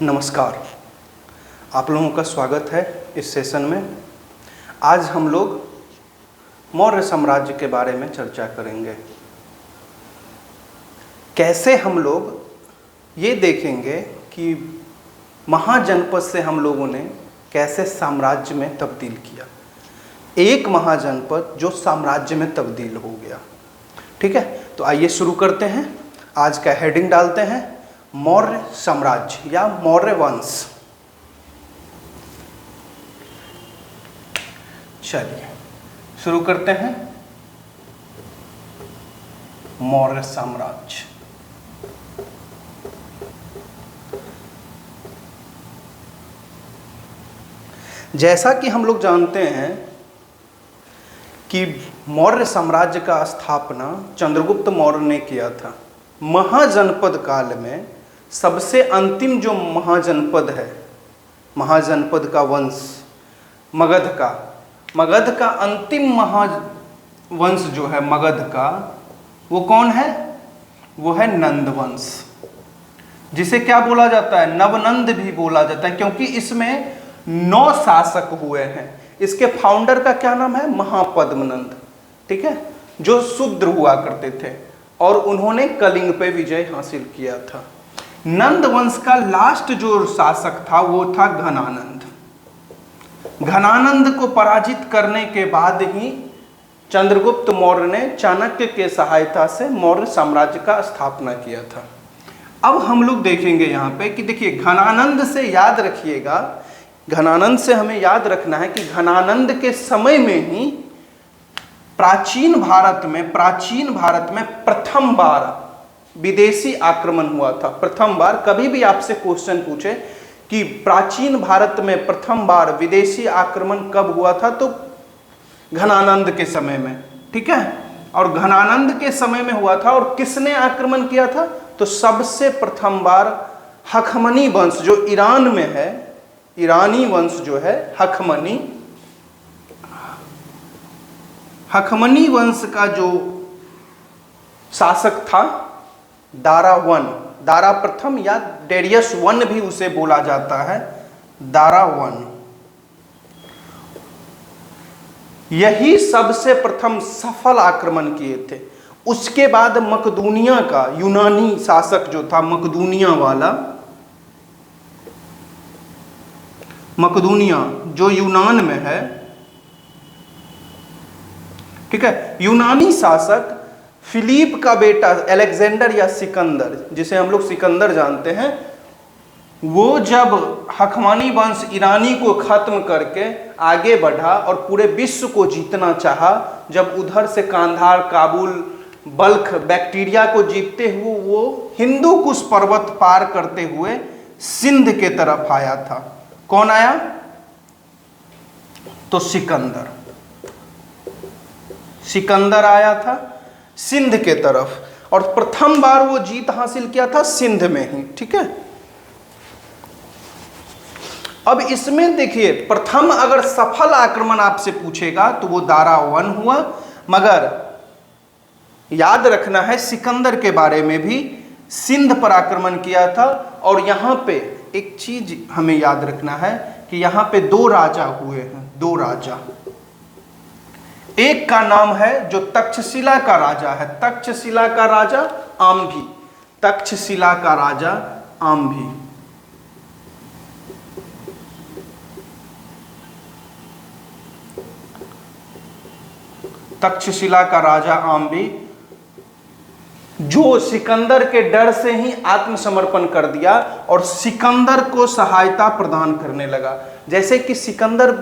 नमस्कार, आप लोगों का स्वागत है इस सेशन में। आज हम लोग मौर्य साम्राज्य के बारे में चर्चा करेंगे। कैसे हम लोग ये देखेंगे कि महाजनपद से हम लोगों ने कैसे साम्राज्य में तब्दील किया, एक महाजनपद जो साम्राज्य में तब्दील हो गया। ठीक है, तो आइए शुरू करते हैं। आज का हेडिंग डालते हैं मौर्य साम्राज्य या मौर्य वंश। चलिए शुरू करते हैं मौर्य साम्राज्य। जैसा कि हम लोग जानते हैं कि मौर्य साम्राज्य का स्थापना चंद्रगुप्त मौर्य ने किया था। महाजनपद काल में सबसे अंतिम जो महाजनपद है, महाजनपद का वंश मगध का अंतिम महावंश जो है मगध का, वो कौन है? वो है नंद वंश, जिसे क्या बोला जाता है? नवनंद भी बोला जाता है, क्योंकि इसमें 9 शासक हुए हैं। इसके फाउंडर का क्या नाम है? महापद्मनंद। ठीक है, जो शूद्र हुआ करते थे और उन्होंने कलिंग पे विजय हासिल किया था। नंद वंश का लास्ट जो शासक था वो था घनानंद। घनानंद को पराजित करने के बाद ही चंद्रगुप्त मौर्य ने चाणक्य के सहायता से मौर्य साम्राज्य का स्थापना किया था। अब हम लोग देखेंगे यहाँ पे कि देखिए, घनानंद से याद रखिएगा, घनानंद से हमें याद रखना है कि घनानंद के समय में ही प्राचीन भारत में प्रथम बार विदेशी आक्रमण हुआ था। प्रथम बार, कभी भी आपसे क्वेश्चन पूछे कि प्राचीन भारत में प्रथम बार विदेशी आक्रमण कब हुआ था, तो घनानंद के समय में। ठीक है, और घनानंद के समय में हुआ था। और किसने आक्रमण किया था? तो सबसे प्रथम बार हखमनी वंश जो ईरान में है, ईरानी वंश जो है हखमनी वंश का जो शासक था दारा प्रथम या डेरियस वन भी उसे बोला जाता है, दारा वन। यही सबसे प्रथम सफल आक्रमण किए थे। उसके बाद मकदूनिया का यूनानी शासक जो था, मकदूनिया जो यूनान में है। ठीक है, यूनानी शासक फिलिप का बेटा अलेक्जेंडर या सिकंदर, जिसे हम लोग सिकंदर जानते हैं, वो जब हखमानी वंश ईरानी को खत्म करके आगे बढ़ा और पूरे विश्व को जीतना चाहा, जब उधर से कांधार, काबुल, बल्ख, बैक्टीरिया को जीतते हुए वो हिंदू कुश पर्वत पार करते हुए सिंध के तरफ आया था। कौन आया? तो सिकंदर आया था सिंध के तरफ, और प्रथम बार वो जीत हासिल किया था सिंध में ही। ठीक है, अब इसमें देखिए, प्रथम अगर सफल आक्रमण आपसे पूछेगा तो वो दारा वन हुआ, मगर याद रखना है सिकंदर के बारे में भी, सिंध पर आक्रमण किया था। और यहाँ पे एक चीज हमें याद रखना है कि यहाँ पे 2 राजा हुए हैं, 2 राजा। एक का नाम है जो तक्षशिला का राजा है, तक्षशिला का राजा आम्भी, तक्षशिला का राजा आम्भी। तक्षशिला का राजा आम्भी, जो सिकंदर के डर से ही आत्मसमर्पण कर दिया और सिकंदर को सहायता प्रदान करने लगा। जैसे कि सिकंदर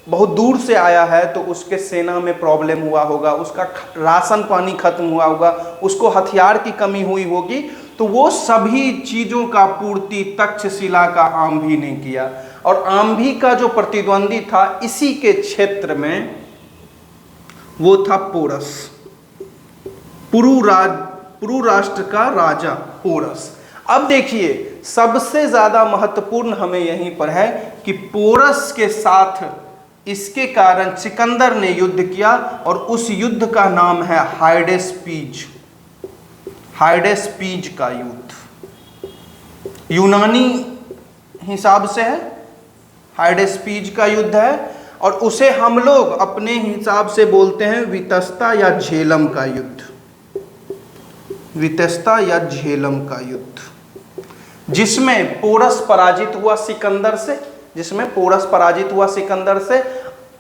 बहुत दूर से आया है तो उसके सेना में प्रॉब्लम हुआ होगा, उसका राशन पानी खत्म हुआ होगा, उसको हथियार की कमी हुई होगी, तो वो सभी चीज़ों का पूर्ति तक्षशिला का आम्भी ने किया। और आम्भी का जो प्रतिद्वंदी था इसी के क्षेत्र में, वो था पोरस, पुरु राष्ट्र का राजा पोरस। अब देखिए, सबसे ज़्यादा महत्वपूर्ण हमें यहीं पर है कि पोरस के साथ इसके कारण सिकंदर ने युद्ध किया, और उस युद्ध का नाम है हाइडेस्पीज। हाइडेस्पीज का युद्ध यूनानी हिसाब से है, हाइडेस्पीज का युद्ध है, और उसे हम लोग अपने हिसाब से बोलते हैं वितस्ता या झेलम का युद्ध, वितस्ता या झेलम का युद्ध, जिसमें पोरस पराजित हुआ सिकंदर से, जिसमें पोरस पराजित हुआ सिकंदर से।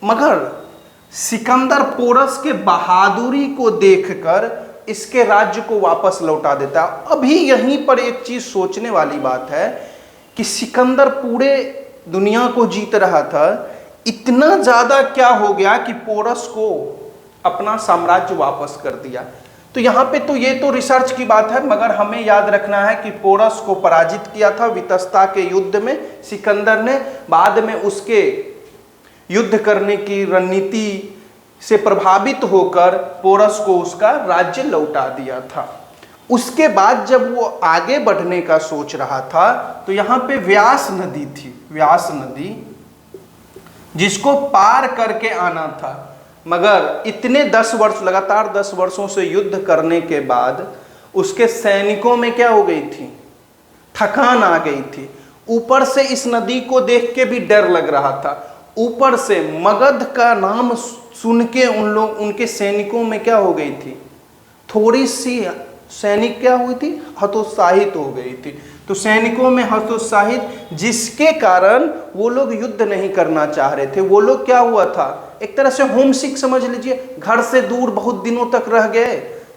मगर सिकंदर पोरस के बहादुरी को देखकर इसके राज्य को वापस लौटा देता है। अभी यहीं पर एक चीज सोचने वाली बात है कि सिकंदर पूरे दुनिया को जीत रहा था, इतना ज्यादा क्या हो गया कि पोरस को अपना साम्राज्य वापस कर दिया। तो यहाँ पे तो ये तो रिसर्च की बात है, मगर हमें याद रखना है कि पोरस को पराजित किया था वितस्ता के युद्ध में सिकंदर ने। बाद में उसके युद्ध करने की रणनीति से प्रभावित होकर पोरस को उसका राज्य लौटा दिया था। उसके बाद जब वो आगे बढ़ने का सोच रहा था तो यहाँ पे व्यास नदी थी, व्यास नदी, जिसको पार करके आना था। मगर इतने 10 वर्ष, लगातार 10 वर्षों से युद्ध करने के बाद उसके सैनिकों में क्या हो गई थी, थकान आ गई थी। ऊपर से इस नदी को देख के भी डर लग रहा था, ऊपर से मगध का नाम सुन के उनके सैनिकों में क्या हो गई थी, थोड़ी सी सैनिक क्या हुई थी, हतोत्साहित हो गई थी। तो सैनिकों में हतोत्साहित, जिसके कारण वो लोग युद्ध नहीं करना चाह रहे थे। वो लोग क्या हुआ था, एक तरह से होमसिक समझ लीजिए, घर से दूर बहुत दिनों तक रह गए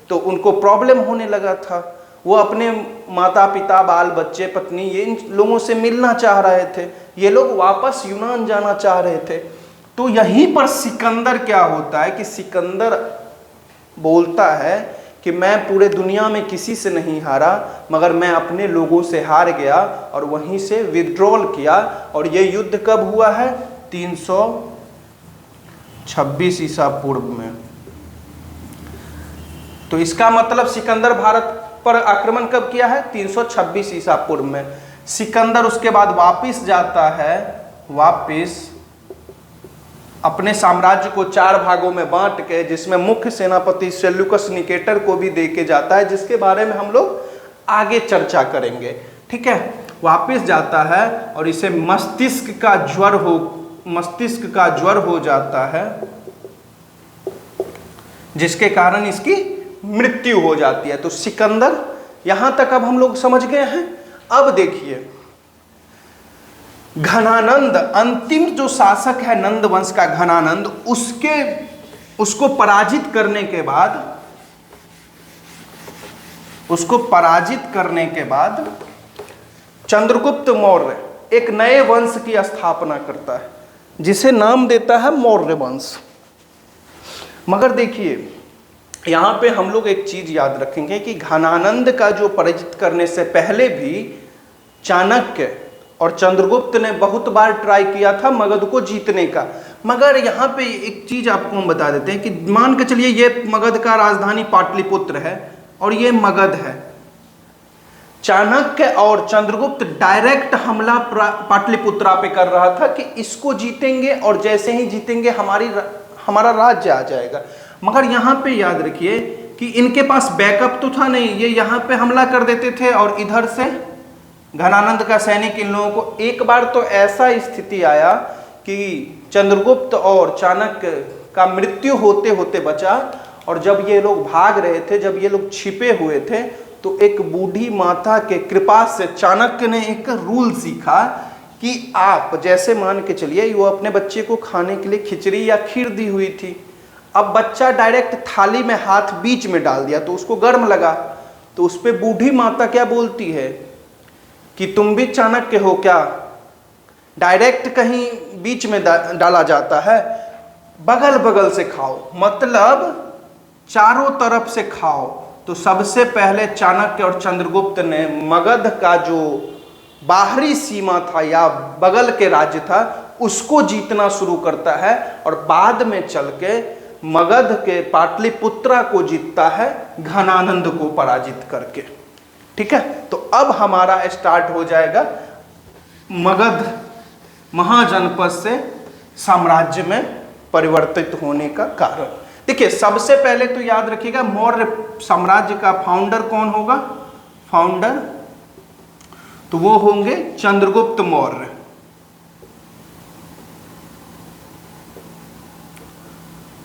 तो उनको प्रॉब्लम होने लगा था। वो अपने माता पिता, बाल बच्चे, पत्नी, ये इन लोगों से मिलना चाह रहे थे। ये लोग वापस यूनान जाना चाह रहे थे। तो यहीं पर सिकंदर क्या होता है कि सिकंदर बोलता है कि मैं पूरे दुनिया में किसी से नहीं हारा, मगर मैं अपने लोगों से हार गया, और वहीं से विड्रॉल किया। और ये युद्ध कब हुआ है, 326 ईसा पूर्व में। तो इसका मतलब सिकंदर भारत पर आक्रमण कब किया है, 326 ईसा पूर्व में। सिकंदर उसके बाद वापिस जाता है, वापिस अपने साम्राज्य को 4 भागों में बांट के, जिसमें मुख्य सेनापति सेल्यूकस निकेटर को भी दे के जाता है, जिसके बारे में हम लोग आगे चर्चा करेंगे। ठीक है, वापिस जाता है और इसे मस्तिष्क का ज्वर हो जाता है, जिसके कारण इसकी मृत्यु हो जाती है। तो सिकंदर, यहां तक अब हम लोग समझ गए हैं। अब देखिए, घनानंद, अंतिम जो शासक है नंद वंश का घनानंद, उसको पराजित करने के बाद चंद्रगुप्त मौर्य एक नए वंश की स्थापना करता है, जिसे नाम देता है मौर्य वंश। मगर देखिए, यहाँ पे हम लोग एक चीज याद रखेंगे कि घनानंद का जो पराजित करने से पहले भी चाणक्य और चंद्रगुप्त ने बहुत बार ट्राई किया था मगध को जीतने का। मगर यहाँ पे एक चीज आपको हम बता देते हैं कि मान के चलिए ये मगध का राजधानी पाटलिपुत्र है और ये मगध है। चाणक्य और चंद्रगुप्त डायरेक्ट हमला पाटलिपुत्रा पे कर रहा था कि इसको जीतेंगे और जैसे ही जीतेंगे हमारा राज्य आ जाएगा। मगर यहाँ पे याद रखिए कि इनके पास बैकअप तो था नहीं, ये यहाँ पे हमला कर देते थे और इधर से घनानंद का सैनिक इन लोगों को। एक बार तो ऐसा स्थिति आया कि चंद्रगुप्त और चाणक्य का मृत्यु होते होते बचा, और जब ये लोग भाग रहे थे, जब ये लोग छिपे हुए थे, तो एक बूढ़ी माता के कृपा से चाणक्य ने एक रूल सीखा कि आप जैसे मान के चलिए वो अपने बच्चे को खाने के लिए खिचड़ी या खीर दी हुई थी, अब बच्चा डायरेक्ट थाली में हाथ बीच में डाल दिया तो उसको गर्म लगा, तो उस पर बूढ़ी माता क्या बोलती है कि तुम भी चाणक्य हो क्या, डायरेक्ट कहीं बीच में डाला जाता है, बगल बगल से खाओ, मतलब चारों तरफ से खाओ। तो सबसे पहले चाणक्य और चंद्रगुप्त ने मगध का जो बाहरी सीमा था या बगल के राज्य था उसको जीतना शुरू करता है, और बाद में चल के मगध के पाटलिपुत्रा को जीतता है घनानंद को पराजित करके। ठीक है, तो अब हमारा स्टार्ट हो जाएगा मगध महाजनपद से साम्राज्य में परिवर्तित होने का कारण। देखिए, सबसे पहले तो याद रखिएगा मौर्य साम्राज्य का फाउंडर कौन होगा, फाउंडर तो वो होंगे चंद्रगुप्त मौर्य।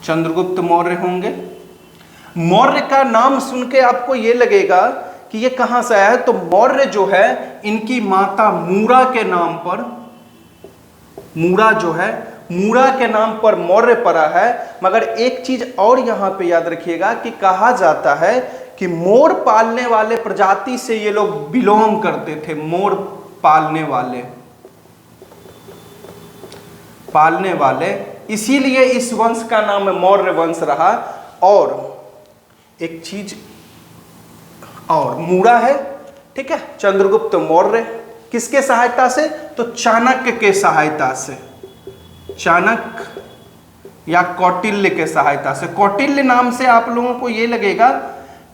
चंद्रगुप्त मौर्य होंगे। मौर्य का नाम सुन के आपको ये लगेगा कि ये कहां से आया है, तो मौर्य जो है इनकी माता मूरा के नाम पर, मूरा जो है मूरा के नाम पर मौर्य पड़ा है। मगर एक चीज और यहां पे याद रखिएगा कि कहा जाता है कि मोर पालने वाले प्रजाति से ये लोग बिलोंग करते थे। मोर पालने वाले, इसीलिए इस वंश का नाम मौर्य वंश रहा। और एक चीज और, मूरा है, ठीक है, चंद्रगुप्त मौर्य किसके सहायता से, तो चाणक्य के सहायता से, चाणक्य या कौटिल्य के सहायता से। कौटिल्य नाम से आप लोगों को ये लगेगा,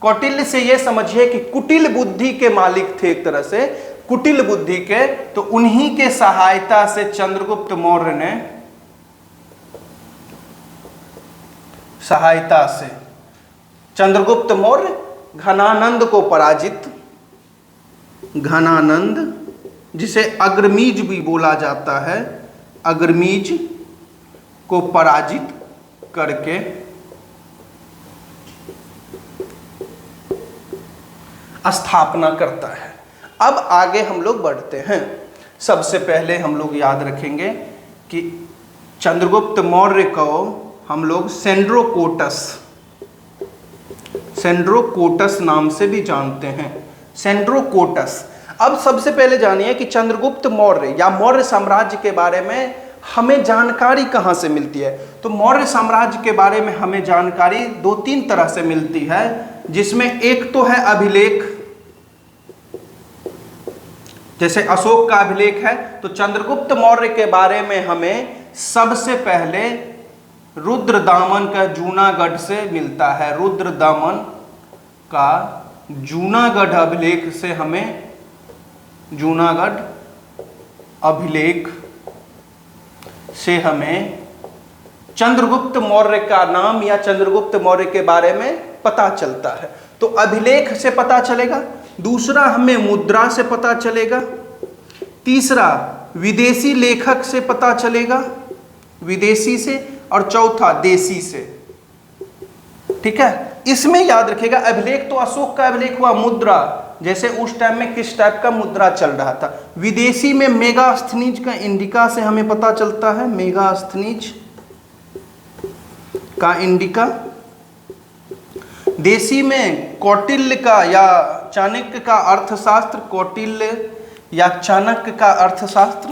कौटिल्य से ये समझिए कि कुटिल बुद्धि के मालिक थे, एक तरह से कुटिल बुद्धि के, तो उन्हीं के सहायता से चंद्रगुप्त मौर्य ने, सहायता से चंद्रगुप्त मौर्य घनानंद को पराजित, घनानंद जिसे अग्रमीज भी बोला जाता है, अग्रमीज को पराजित करके स्थापना करता है। अब आगे हम लोग बढ़ते हैं। सबसे पहले हम लोग याद रखेंगे कि चंद्रगुप्त मौर्य को हम लोग सेंड्रोकोटस नाम से भी जानते हैं, सेंड्रोकोटस। अब सबसे पहले जानिए कि चंद्रगुप्त मौर्य या मौर्य साम्राज्य के बारे में हमें जानकारी कहाँ से मिलती है। तो मौर्य साम्राज्य के बारे में हमें जानकारी दो तीन तरह से मिलती है, जिसमें एक तो है अभिलेख, जैसे अशोक का अभिलेख है। तो चंद्रगुप्त मौर्य के बारे में हमें सबसे पहले रुद्रदामन का जूनागढ़ से मिलता है। रुद्रदामन का जूनागढ़ अभिलेख से हमें, जूनागढ़ अभिलेख से हमें चंद्रगुप्त मौर्य का नाम या चंद्रगुप्त मौर्य के बारे में पता चलता है। तो अभिलेख से पता चलेगा, दूसरा हमें मुद्रा से पता चलेगा, तीसरा विदेशी लेखक से पता चलेगा, विदेशी से, और चौथा देशी से। ठीक है, इसमें याद रखिएगा अभिलेख तो अशोक का अभिलेख हुआ, मुद्रा जैसे उस टाइम में किस टाइप का मुद्रा चल रहा था। विदेशी में मेगास्थनीज का इंडिका से हमें पता चलता है, मेगास्थनीज का इंडिका। देशी में कौटिल्य का या चाणक्य का अर्थशास्त्र, कौटिल्य या चाणक्य का अर्थशास्त्र,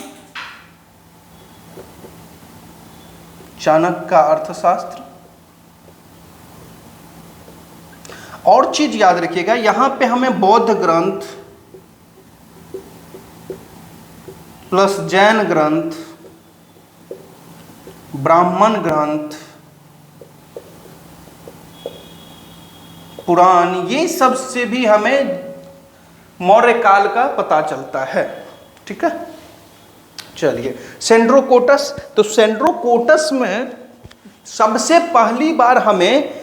चाणक्य का अर्थशास्त्र। और चीज याद रखिएगा, यहां पे हमें बौद्ध ग्रंथ प्लस जैन ग्रंथ, ब्राह्मण ग्रंथ, पुराण, ये सब से भी हमें मौर्य काल का पता चलता है। ठीक है, चलिए सेंड्रोकोटस। तो सेंड्रोकोटस में सबसे पहली बार हमें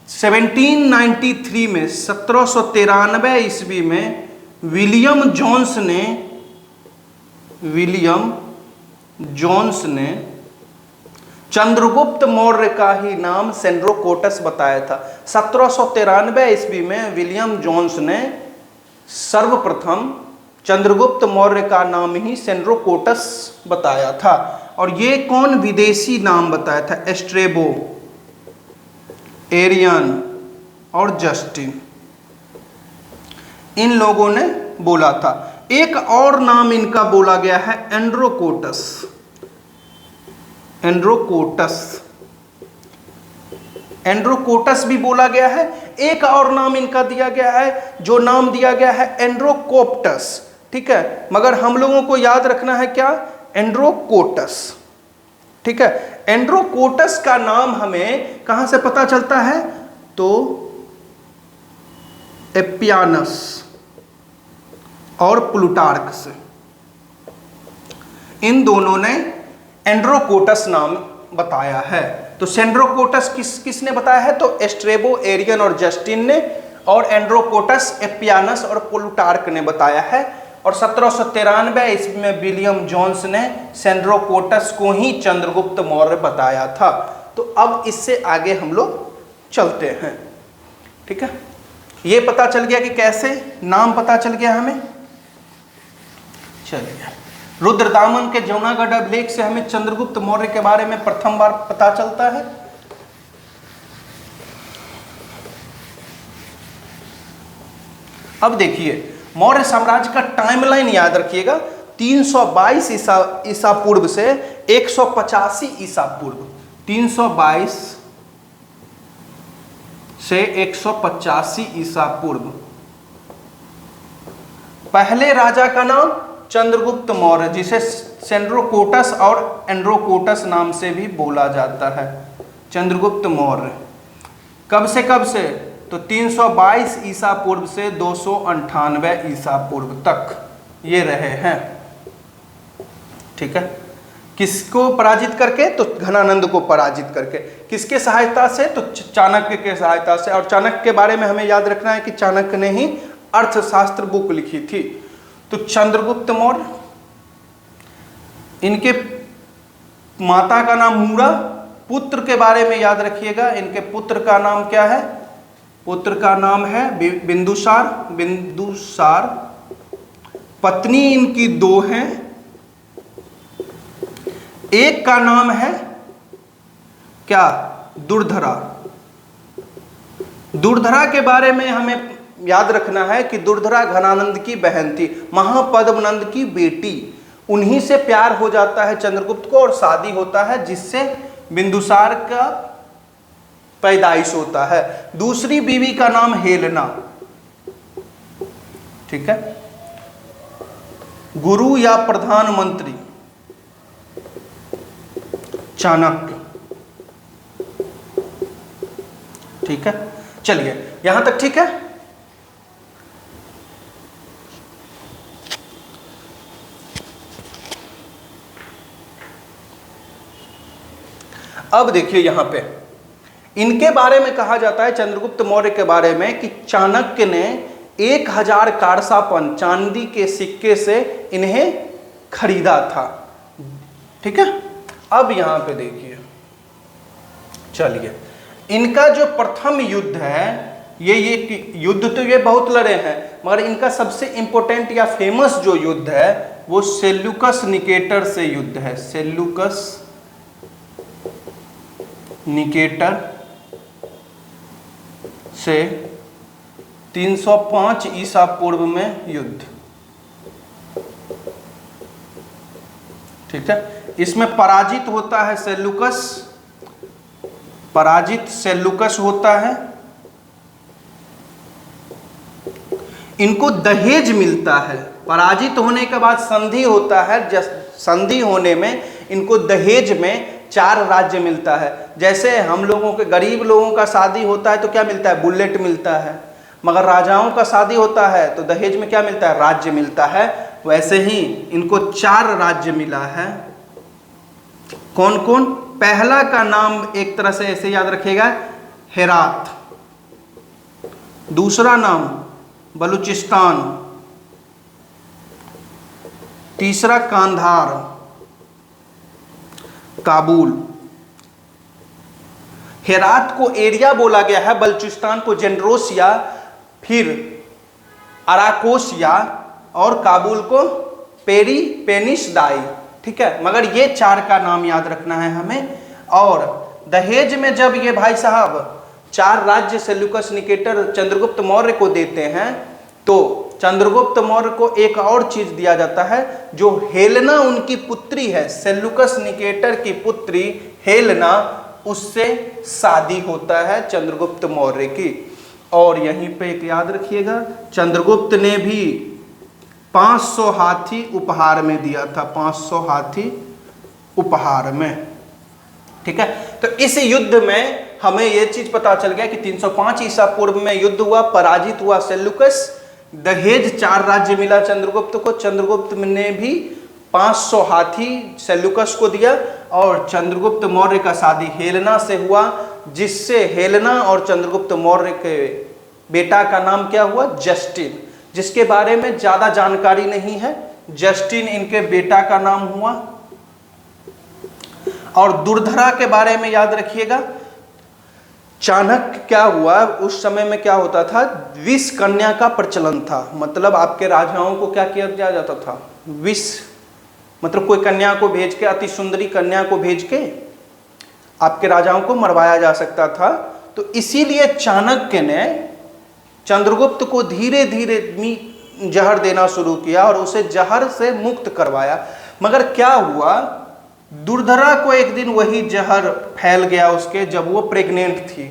1793 में, 1793 ईस्वी में विलियम जोन्स ने चंद्रगुप्त मौर्य का ही नाम सेंड्रोकोटस बताया था। 1793 ईस्वी में विलियम जोन्स ने सर्वप्रथम चंद्रगुप्त मौर्य का नाम ही सेंड्रोकोटस बताया था। और ये कौन विदेशी नाम बताया था? एस्ट्रेबो, एरियन और जस्टिन, इन लोगों ने बोला था। एक और नाम इनका बोला गया है एंड्रोकोटस, एंड्रोकोटस भी बोला गया है। एक और नाम इनका दिया गया है, जो नाम दिया गया है एंड्रोकोप्टस। ठीक है, मगर हम लोगों को याद रखना है क्या? एंड्रोकोटस। ठीक है, एंड्रोकोटस का नाम हमें कहां से पता चलता है? तो एपियानस और प्लूटार्क से, इन दोनों ने एंड्रोकोटस नाम बताया है। तो सेंड्रोकोटस किसने बताया है? तो एस्ट्रेबो, एरियन और जस्टिन ने, और एंड्रोकोटस एपियानस और प्लूटार्क ने बताया है। और 1793 ईस्वी में विलियम जोन्स ने सेंड्रोकोटस को ही चंद्रगुप्त मौर्य बताया था। तो अब इससे आगे हम लोग चलते हैं। ठीक है, ये पता चल गया कि कैसे, नाम पता चल गया हमें। चलिए, रुद्रदामन के जौनागढ़ अभिलेख से हमें चंद्रगुप्त मौर्य के बारे में प्रथम बार पता चलता है। अब देखिए, मौर्य साम्राज्य का टाइमलाइन याद रखिएगा, 322 ईसा पूर्व से 185 ईसा पूर्व, 322 से 185 ईसा पूर्व। पहले राजा का नाम चंद्रगुप्त मौर्य, जिसे सेंड्रोकोटस और एंड्रोकोटस नाम से भी बोला जाता है। चंद्रगुप्त मौर्य कब से तो 322 ईसा पूर्व से 298 ईसा पूर्व तक ये रहे हैं। ठीक है, किसको पराजित करके? तो घनानंद को पराजित करके। किसके सहायता से? तो चाणक्य के सहायता से। और चाणक्य के बारे में हमें याद रखना है कि चाणक्य ने ही अर्थशास्त्र बुक लिखी थी। तो चंद्रगुप्त मौर्य, इनके माता का नाम मूरा, पुत्र के बारे में याद रखिएगा, इनके पुत्र का नाम क्या है? पुत्र का नाम है बिंदुसार। पत्नी इनकी 2 हैं, एक का नाम है क्या? दुर्धरा। दुर्धरा के बारे में हमें याद रखना है कि दुर्धरा घनानंद की बहन थी, महापद्मनंद की बेटी। उन्हीं से प्यार हो जाता है चंद्रगुप्त को और शादी होता है, जिससे बिंदुसार का पैदाइश होता है। दूसरी बीवी का नाम हेलेना। ठीक है, गुरु या प्रधानमंत्री चाणक्य। ठीक है, चलिए यहां तक ठीक है। अब देखिए यहां पे इनके बारे में कहा जाता है, चंद्रगुप्त मौर्य के बारे में, कि चाणक्य ने 1000 कारसापन चांदी के सिक्के से इन्हें खरीदा था। ठीक है, अब यहां पे देखिए, चलिए इनका जो प्रथम युद्ध है, ये युद्ध तो ये बहुत लड़े हैं, मगर इनका सबसे इंपॉर्टेंट या फेमस जो युद्ध है वो सेल्यूकस निकेटर से युद्ध है। सेल्यूकस निकेटर से 305 ईसा पूर्व में युद्ध। ठीक है, इसमें पराजित होता है सेल्यूकस, पराजित सेल्यूकस होता है। इनको दहेज मिलता है। पराजित होने के बाद संधि होता है, संधि होने में इनको दहेज में 4 राज्य मिलता है। जैसे हम लोगों के गरीब लोगों का शादी होता है तो क्या मिलता है? बुलेट मिलता है। मगर राजाओं का शादी होता है तो दहेज में क्या मिलता है? राज्य मिलता है। वैसे ही इनको 4 राज्य मिला है। कौन कौन? पहला का नाम एक तरह से ऐसे याद रखिएगा, हेरात। दूसरा नाम बलूचिस्तान। तीसरा कांधार, काबुल। हेरात को एरिया बोला गया है, बलूचिस्तान को जेंड्रोसिया, फिर अराकोसिया और काबुल को पेनिसदाई। ठीक है, मगर ये 4 का नाम याद रखना है हमें। और दहेज में जब ये भाई साहब 4 राज्य सेल्यूकस निकेटर चंद्रगुप्त मौर्य को देते हैं तो चंद्रगुप्त मौर्य को एक और चीज दिया जाता है, जो हेलेना उनकी पुत्री है, सेल्यूकस निकेटर की पुत्री हेलेना, उससे शादी होता है चंद्रगुप्त मौर्य की। और यहीं पे एक याद रखिएगा, चंद्रगुप्त ने भी 500 हाथी उपहार में दिया था, 500 हाथी उपहार में। ठीक है, तो इस युद्ध में हमें यह चीज पता चल गया कि 305 ईसा पूर्व में युद्ध हुआ, पराजित हुआ सेल्यूकस, दहेज 4 राज्य मिला चंद्रगुप्त को। चंद्रगुप्त ने भी 500 हाथी सेल्यूकस को दिया और चंद्रगुप्त मौर्य का शादी हेलेना से हुआ, जिससे हेलेना और चंद्रगुप्त मौर्य के बेटा का नाम क्या हुआ? जस्टिन। जिसके बारे में ज़्यादा जानकारी नहीं है। जस्टिन इनके बेटा का नाम हुआ। और दुर्धरा के बारे में याद रखिएगा। चाणक्य क्या हुआ, उस समय में क्या होता था, 20 कन्या का प्रचलन था। मतलब आपके राजाओं को क्या किया जाता था, 20, मतलब कोई कन्या को भेज के, अति सुंदरी कन्या को भेज के आपके राजाओं को मरवाया जा सकता था। तो इसीलिए चाणक्य ने चंद्रगुप्त को धीरे धीरे जहर देना शुरू किया और उसे जहर से मुक्त करवाया। मगर क्या हुआ, दुर्धरा को एक दिन वही जहर फैल गया उसके, जब वो प्रेग्नेंट थी।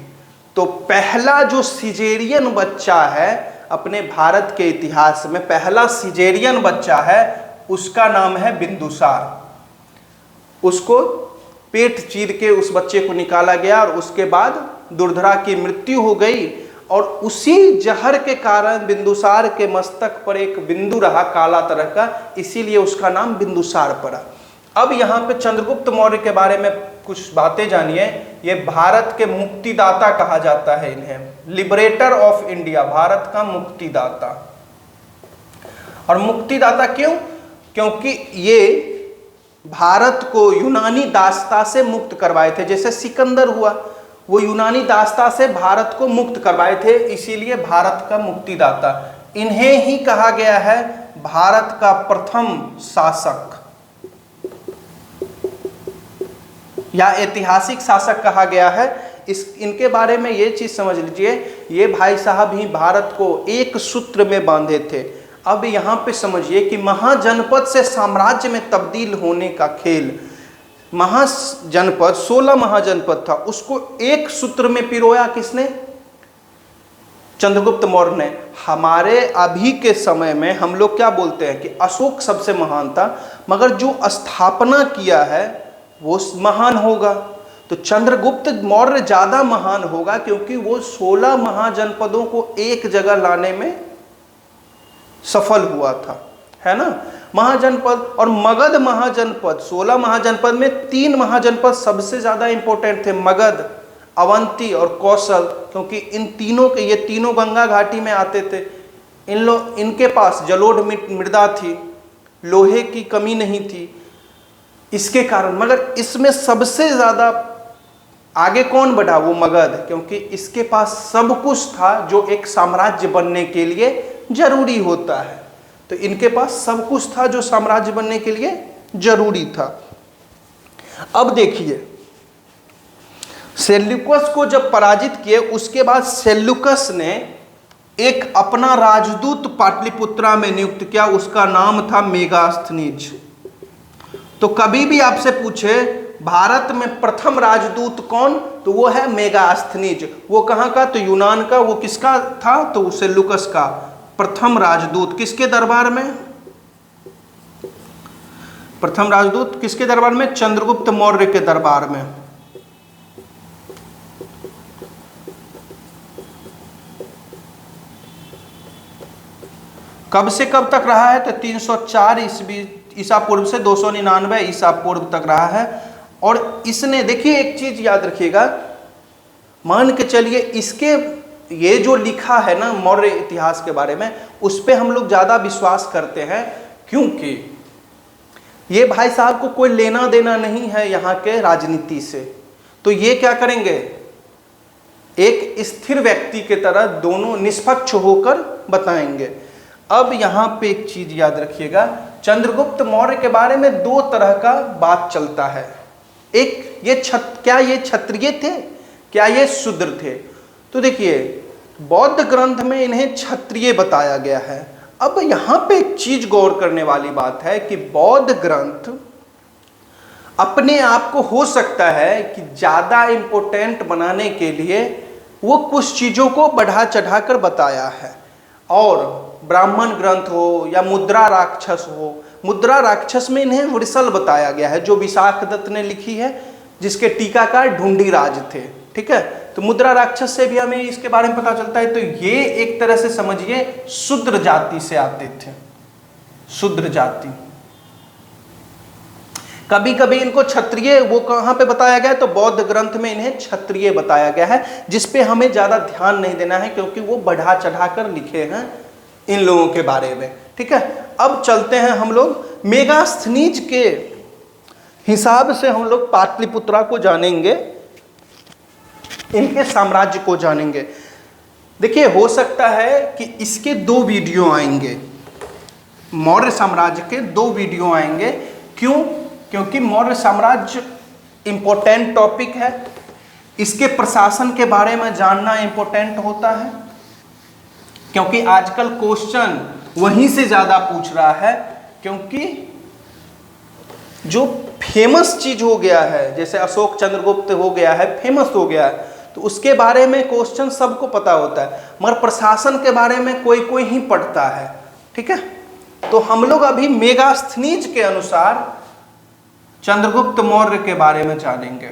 तो पहला जो सिजेरियन बच्चा है अपने भारत के इतिहास में, पहला सिजेरियन बच्चा है, उसका नाम है बिंदुसार। उसको पेट चीर के उस बच्चे को निकाला गया और उसके बाद दुर्धरा की मृत्यु हो गई। और उसी जहर के कारण बिंदुसार के मस्तक पर एक बिंदु रहा काला तरह का, इसीलिए उसका नाम बिंदुसार पड़ा। अब यहाँ पे चंद्रगुप्त मौर्य के बारे में कुछ बातें जानिए। ये भारत के मुक्तिदाता कहा जाता है इन्हें, लिबरेटर ऑफ इंडिया, भारत का मुक्तिदाता। और मुक्तिदाता क्यों? क्योंकि ये भारत को यूनानी दासता से मुक्त करवाए थे। जैसे सिकंदर हुआ, वो यूनानी दासता से भारत को मुक्त करवाए थे, इसीलिए भारत का मुक्तिदाता। इन्हें ही कहा गया है भारत का प्रथम शासक या ऐतिहासिक शासक कहा गया है। इनके बारे में ये चीज समझ लीजिए, ये भाई साहब ही भारत को एक सूत्र में बांधे थे। अब यहाँ पे समझिए कि महाजनपद से साम्राज्य में तब्दील होने का खेल, महाजनपद 16 महाजनपद था, उसको एक सूत्र में पिरोया किसने? चंद्रगुप्त मौर्य ने। हमारे अभी के समय में हम लोग क्या बोलते हैं कि अशोक सबसे महान था, मगर जो स्थापना किया है वो महान होगा। तो चंद्रगुप्त मौर्य ज़्यादा महान होगा क्योंकि वो 16 महाजनपदों को एक जगह लाने में सफल हुआ था, है ना। महाजनपद और मगध महाजनपद, 16 महाजनपद में 3 महाजनपद सबसे ज़्यादा इंपॉर्टेंट थे, मगध, अवंती और कौशल, क्योंकि इन तीनों के, ये तीनों गंगा घाटी में आते थे। इनके पास जलोढ़ मृदा थी, लोहे की कमी नहीं थी, इसके कारण। मगर इसमें सबसे ज़्यादा आगे कौन बढ़ा? वो मगध, क्योंकि इसके पास सब कुछ था जो एक साम्राज्य बनने के लिए जरूरी होता है। तो इनके पास सब कुछ था जो साम्राज्य बनने के लिए जरूरी था। अब देखिए, सेल्यूकस को जब पराजित किए उसके बाद सेल्यूकस ने एक अपना राजदूत पाटलिपुत्रा में नियुक्त किया, उसका नाम था मेगास्थनीज। तो कभी भी आपसे पूछे भारत में प्रथम राजदूत कौन, तो वो है मेगास्थनीज। वो कहाँ का? तो यूनान का। वो किसका था? तो सेल्यूकस का। प्रथम राजदूत किसके दरबार में? प्रथम राजदूत किसके दरबार में? चंद्रगुप्त मौर्य के दरबार में। कब से कब तक रहा है? तो 304 ईसा पूर्व से 299 ईसा पूर्व तक रहा है। और इसने, देखिए एक चीज याद रखिएगा, मान के चलिए इसके ये जो लिखा है ना मौर्य इतिहास के बारे में, उस पर हम लोग ज़्यादा विश्वास करते हैं, क्योंकि ये भाई साहब को कोई लेना देना नहीं है यहाँ के राजनीति से। तो ये क्या करेंगे, एक स्थिर व्यक्ति के तरह दोनों निष्पक्ष होकर बताएंगे। अब यहाँ पे एक चीज याद रखिएगा, चंद्रगुप्त मौर्य के बारे में 2 तरह का बात चलता है। एक, ये क्या ये क्षत्रिय थे, क्या ये शूद्र थे? तो देखिए, बौद्ध ग्रंथ में इन्हें क्षत्रिय बताया गया है। अब यहाँ पे एक चीज गौर करने वाली बात है कि बौद्ध ग्रंथ अपने आप को हो सकता है कि ज़्यादा इम्पोर्टेंट बनाने के लिए वो कुछ चीज़ों को बढ़ा चढ़ा कर बताया है। और ब्राह्मण ग्रंथ हो या मुद्रा राक्षस हो, मुद्रा राक्षस में इन्हें वृषल बताया गया है, जो विशाख दत्त ने लिखी है, जिसके टीकाकार ढूंढीराज थे। ठीक है, तो मुद्रा राक्षस से भी हमें इसके बारे में पता चलता है। तो ये एक तरह से समझिए शूद्र जाति से आते थे, शूद्र जाति। कभी कभी इनको क्षत्रिय, वो कहाँ पे बताया गया है? तो बौद्ध ग्रंथ में इन्हें क्षत्रिय बताया गया है, जिस पे हमें ज़्यादा ध्यान नहीं देना है क्योंकि वो बढ़ा चढ़ा कर लिखे हैं। इन लोगों के बारे में। ठीक है, अब चलते हैं हम लोग मेगास्थनीज के हिसाब से हम लोग पाटलिपुत्रा को जानेंगे, इनके साम्राज्य को जानेंगे। देखिए, हो सकता है कि इसके 2 वीडियो आएंगे, मौर्य साम्राज्य के 2 वीडियो आएंगे। क्यों? क्योंकि मौर्य साम्राज्य इंपॉर्टेंट टॉपिक है, इसके प्रशासन के बारे में जानना इंपॉर्टेंट होता है, क्योंकि आजकल क्वेश्चन वहीं से ज़्यादा पूछ रहा है। क्योंकि जो फेमस चीज हो गया है, जैसे अशोक चंद्रगुप्त हो गया है, फेमस हो गया है, तो उसके बारे में क्वेश्चन सबको पता होता है, मगर प्रशासन के बारे में कोई कोई ही पढ़ता है। ठीक है, तो हम लोग अभी मेगास्थनीज के अनुसार चंद्रगुप्त मौर्य के बारे में जानेंगे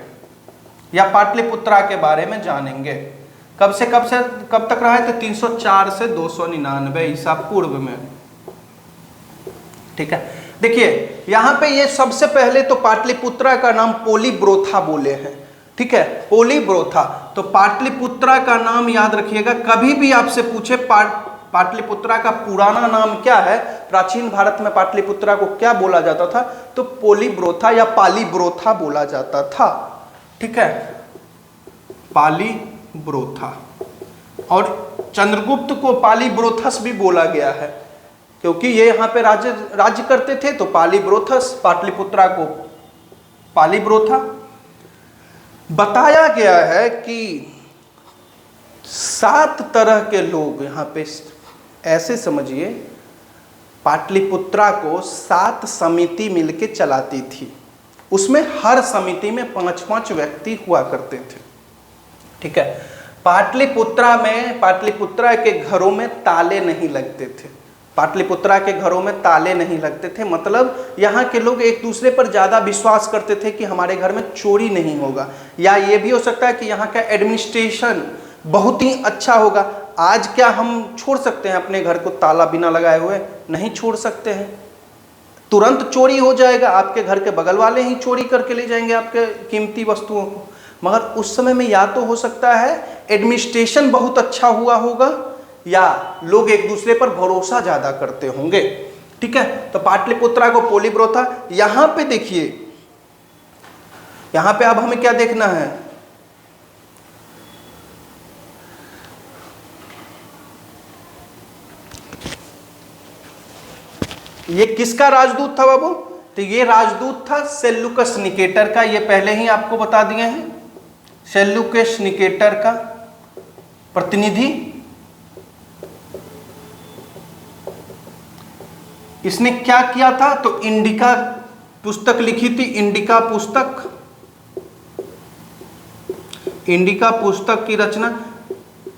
या पाटलिपुत्रा के बारे में जानेंगे। कब तक रहा है? तो 304 से 299 ईसा पूर्व में। ठीक है, देखिए यहाँ पे ये सबसे पहले तो पाटलिपुत्रा का नाम पोलीब्रोथा बोले हैं। ठीक है, पोलीब्रोथा। तो पाटलिपुत्रा का नाम याद रखिएगा, कभी भी आपसे पूछे पाटलिपुत्रा का पुराना नाम क्या है, प्राचीन भारत में पाटलिपुत्रा को क्या बोला जाता था, तो पोलीब्रोथा या पालीब्रोथा बोला जाता था। ठीक है, पालीब्रोथा। और चंद्रगुप्त को पालीब्रोथस भी बोला गया है, क्योंकि ये यहाँ पे राज्य करते थे, तो पालीब्रोथस, पाटलिपुत्रा को पालीब्रोथा। बताया गया है कि 7 तरह के लोग यहाँ पे, ऐसे समझिए, पाटलिपुत्रा को 7 समिति मिलके चलाती थी। उसमें हर समिति में 5-5 व्यक्ति हुआ करते थे। ठीक है, पाटलिपुत्रा के घरों में ताले नहीं लगते थे। पाटलिपुत्रा के घरों में ताले नहीं लगते थे, मतलब यहाँ के लोग एक दूसरे पर ज़्यादा विश्वास करते थे कि हमारे घर में चोरी नहीं होगा, या ये भी हो सकता है कि यहाँ का एडमिनिस्ट्रेशन बहुत ही अच्छा होगा। आज क्या हम छोड़ सकते हैं अपने घर को ताला बिना लगाए हुए? नहीं छोड़ सकते हैं, तुरंत चोरी हो जाएगा, आपके घर के बगल वाले ही चोरी करके ले जाएंगे आपके कीमती वस्तुओं को। मगर उस समय में या तो हो सकता है एडमिनिस्ट्रेशन बहुत अच्छा हुआ होगा, या लोग एक दूसरे पर भरोसा ज़्यादा करते होंगे। ठीक है, तो पाटलिपुत्रा को पोलीब्रोथा। यहाँ पे देखिए, यहाँ पे अब हमें क्या देखना है, ये किसका राजदूत था बाबू? तो ये राजदूत था सेल्यूकस निकेटर का। ये पहले ही आपको बता दिए हैं, सेल्यूकस निकेटर का प्रतिनिधि। इसने क्या किया था? तो इंडिका पुस्तक लिखी थी, इंडिका पुस्तक। इंडिका पुस्तक की रचना,